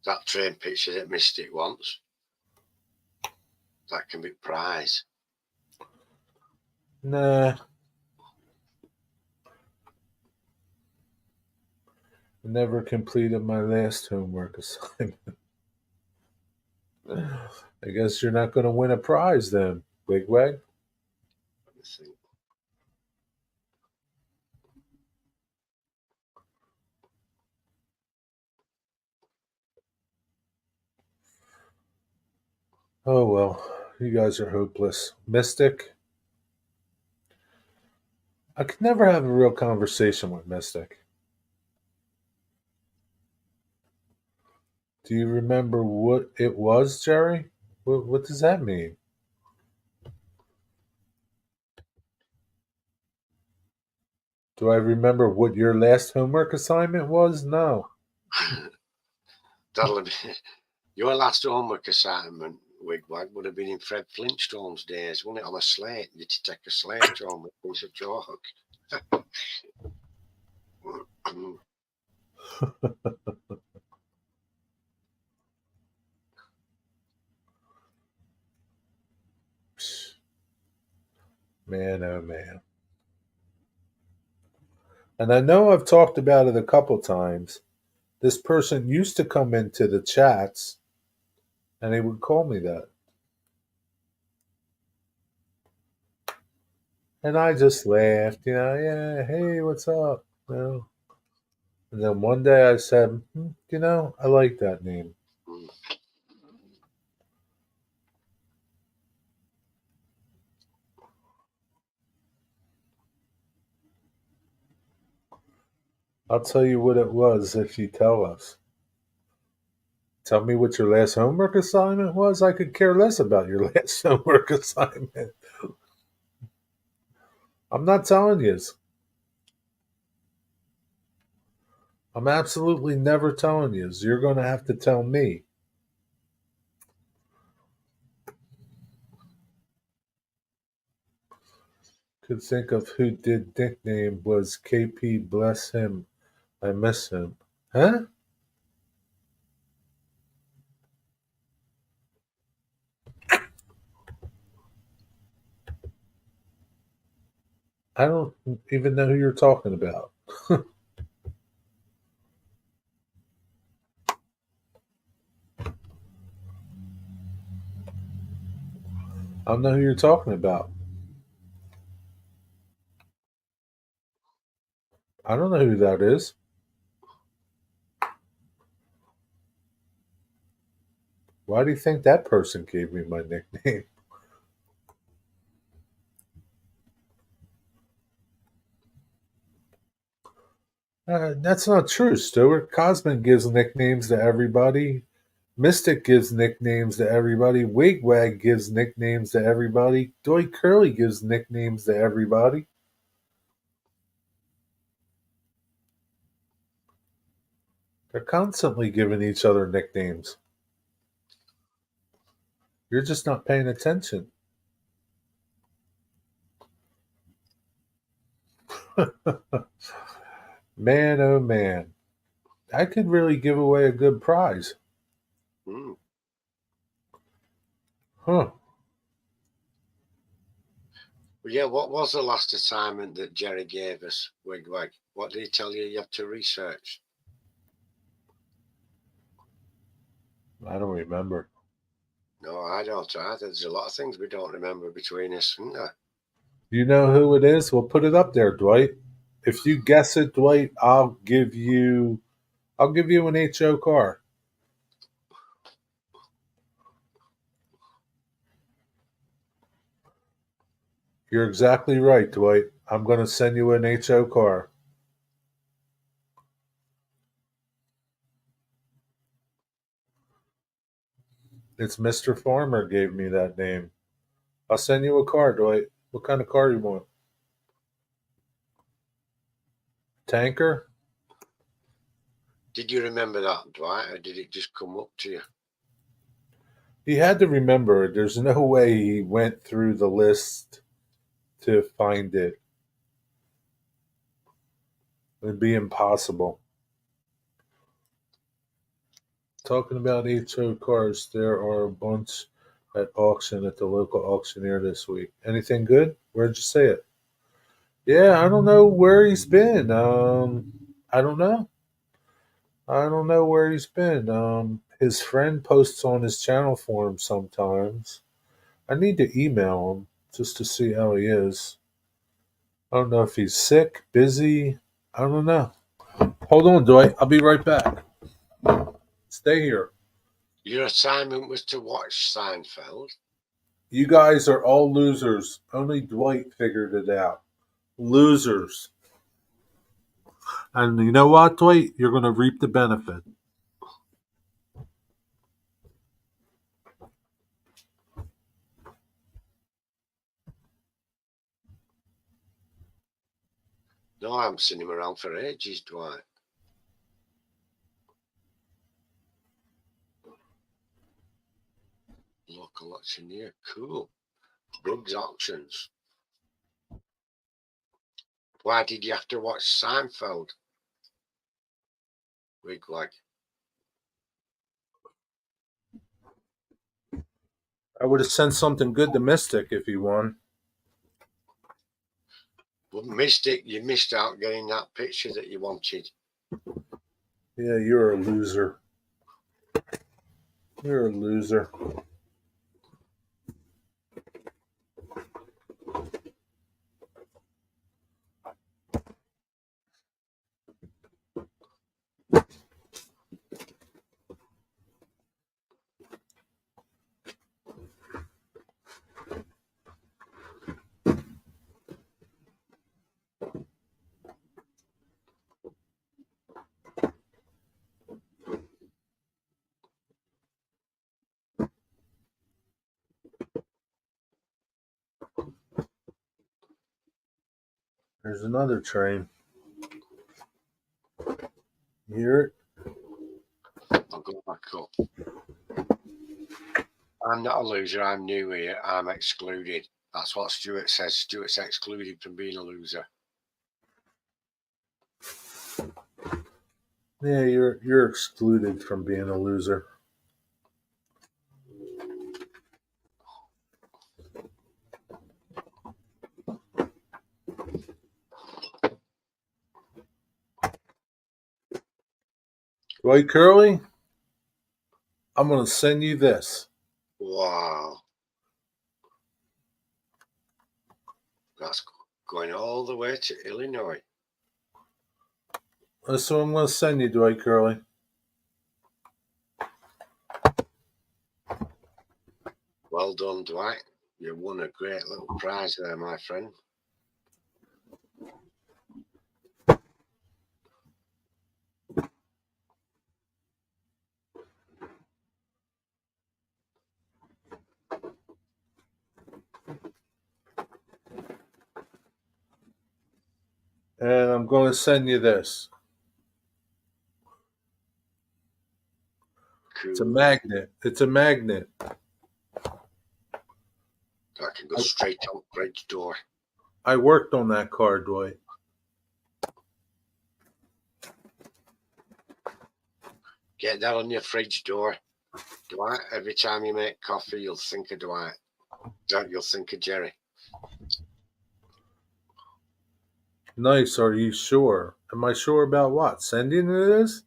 That train picture that missed it once. That can be prize. Nah. I never completed my last homework assignment. I guess you're not going to win a prize then, Wigwag. Let me think. Oh well, you guys are hopeless. Mystic. I could never have a real conversation with Mystic. Do you remember what it was, Jerry? What does that mean? Do I remember what your last homework assignment was? No. That'll be your last homework assignment, Wigwag, would have been in Fred Flintstone's days, wasn't it? On a slate. Did you take a slate home with a piece of chalk? Man, oh man. And I know I've talked about it a couple times. This person used to come into the chats and they would call me that. And I just laughed, yeah, hey, what's up? And then one day I said, I like that name. I'll tell you what it was if you tell us. Tell me what your last homework assignment was. I could care less about your last homework assignment. I'm not telling you. I'm absolutely never telling you. You're going to have to tell me. Could think of who did nickname was KP. Bless him. I miss him. Huh? I don't even know who you're talking about. I don't know who you're talking about. I don't know who that is. Why do you think that person gave me my nickname? That's not true, Stuart. Cosman gives nicknames to everybody. Mystic gives nicknames to everybody. Wigwag gives nicknames to everybody. Dwight Curly gives nicknames to everybody. They're constantly giving each other nicknames. You're just not paying attention. Man, oh man. I could really give away a good prize. Hmm. Huh. Well, yeah, what was the last assignment that Jerry gave us, Wigwag? What did he tell you have to research? I don't remember. No, I don't either. There's a lot of things we don't remember between us, isn't there? You know who it is? We'll put it up there, Dwight. If you guess it, Dwight, I'll give you an HO car. You're exactly right, Dwight. I'm going to send you an HO car. It's Mr. Farmer gave me that name. I'll send you a car, Dwight. What kind of car you want? Tanker? Did you remember that, Dwight, or did it just come up to you? He had to remember it. There's no way he went through the list to find it. It'd be impossible. Talking about HO cars, there are a bunch at auction at the local auctioneer this week. Anything good? Where'd you say it? Yeah, I don't know where he's been. I don't know. I don't know where he's been. His friend posts on his channel for him sometimes. I need to email him just to see how he is. I don't know if he's sick, busy. I don't know. Hold on, Dwight. I'll be right back. Stay here. Your assignment was to watch Seinfeld. You guys are all losers. Only Dwight figured it out. Losers. And you know what, Dwight? You're going to reap the benefit. No, I haven't seen him around for ages, Dwight. Local auctioneer, cool. Bruggs Auctions. Why did you have to watch Seinfeld? Wigwag. I would have sent something good to Mystic if he won. Well, Mystic, you missed out getting that picture that you wanted. Yeah, you're a loser. You're a loser. There's another train. You hear it? I'll go back up. I'm not a loser. I'm new here. I'm excluded. That's what Stuart says. Stuart's excluded from being a loser. Yeah, you're excluded from being a loser. Dwight Curly, I'm going to send you this. Wow. That's going all the way to Illinois. That's what I'm going to send you, Dwight Curly. Well done, Dwight. You won a great little prize there, my friend. and I'm going to send you this. It's a Cool. magnet. It's a magnet. I can go straight out bridge door. I worked on that car, Dwight. Get that on your fridge door. Dwight, every time you make coffee, you'll think of Dwight. You'll think of Jerry. Nice. Are you sure? Am I sure about what? Sending you this?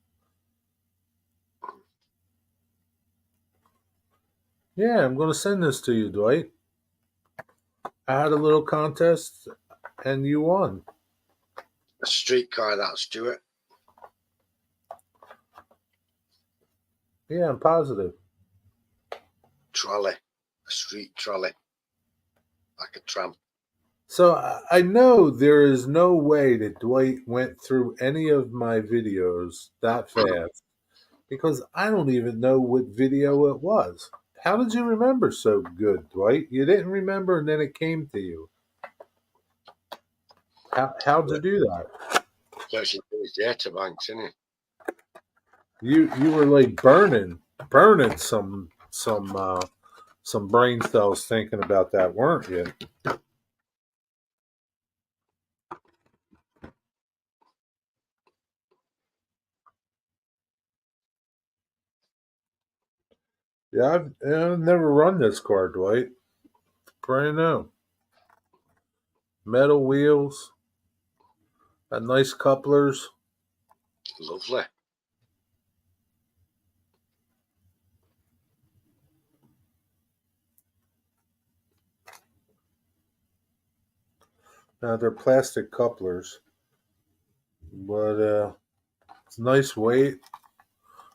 Yeah, I'm going to send this to you, Dwight. I had a little contest, and you won. A streetcar, that, Stuart. Yeah, I'm positive. Trolley. A street trolley. Like a tram. So I know there is no way that Dwight went through any of my videos that fast because I don't even know what video it was. How did you remember so good, Dwight? You didn't remember and then it came to you. How'd you do that? Searching for his data banks, isn't it? You were like burning some brain cells thinking about that, weren't you? Yeah, I've never run this car, Dwight. Brand new. Metal wheels. Got nice couplers. Lovely. Now they're plastic couplers, but it's nice weight.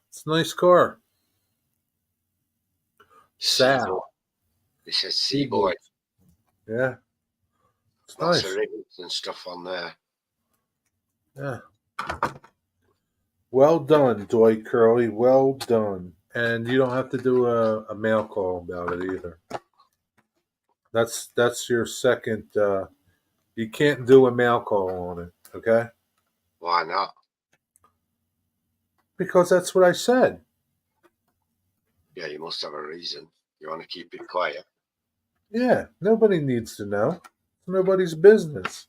It's a nice car. Seaboard. It says Seaboard. Yeah, it's Lots nice. of rivets and stuff on there. Yeah. Well done, Dwight Curley. Well done. And you don't have to do a mail call about it either. That's your second. You can't do a mail call on it, okay? Why not? Because that's what I said. Yeah, you must have a reason. You want to keep it quiet. Yeah, nobody needs to know. It's nobody's business.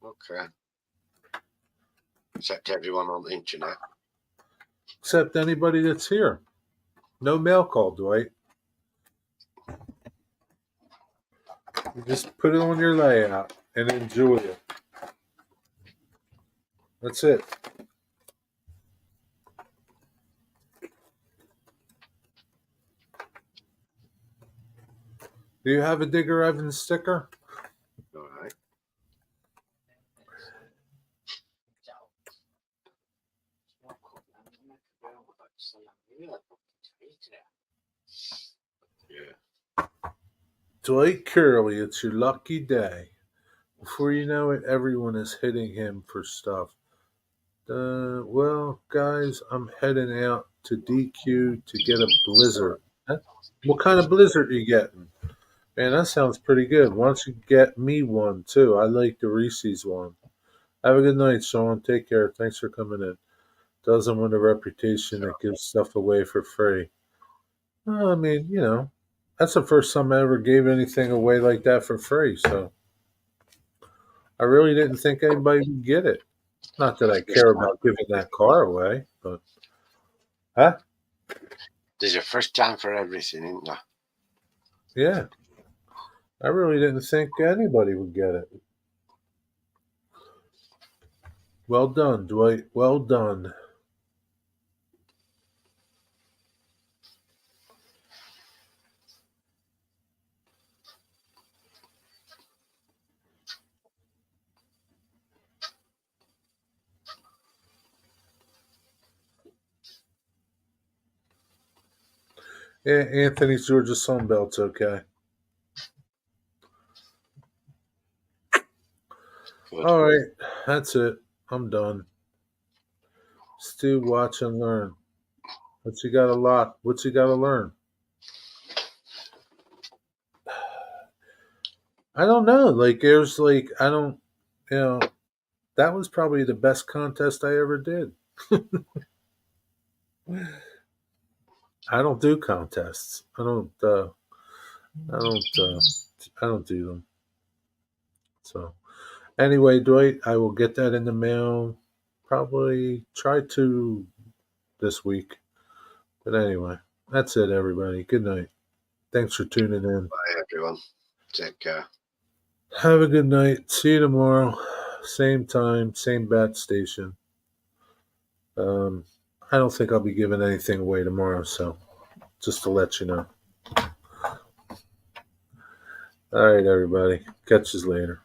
Okay. Except everyone on the internet. Except anybody that's here. No mail call, Dwight. You just put it on your layout and enjoy it. That's it. Do you have a Digger Evans sticker? All right. Yeah. Dwight Curley, it's your lucky day. Before you know it, everyone is hitting him for stuff. Well, guys, I'm heading out to DQ to get a blizzard. Huh? What kind of blizzard are you getting? Man, that sounds pretty good. Why don't you get me one, too? I like the Reese's one. Have a good night, Sean. Take care. Thanks for coming in. Doesn't want a reputation that gives stuff away for free. Well, I mean, that's the first time I ever gave anything away like that for free, so I really didn't think anybody would get it. Not that I care about giving that car away, but huh? There's a first time for everything, isn't there? Yeah. I really didn't think anybody would get it. Well done, Dwight. Well done. Yeah, Anthony's Georgia Sunbelt's okay. Good. All right, that's it. I'm done. Stu, watch and learn. What's you got to learn? I don't know. Like, there's like, I don't, that was probably the best contest I ever did. I don't do contests. I don't do them. So anyway, Dwight, I will get that in the mail. Probably try to this week. But anyway, that's it, everybody. Good night. Thanks for tuning in. Bye, everyone. Take care. Have a good night. See you tomorrow. Same time, same bat station. I don't think I'll be giving anything away tomorrow, so just to let you know. All right, everybody. Catch you later.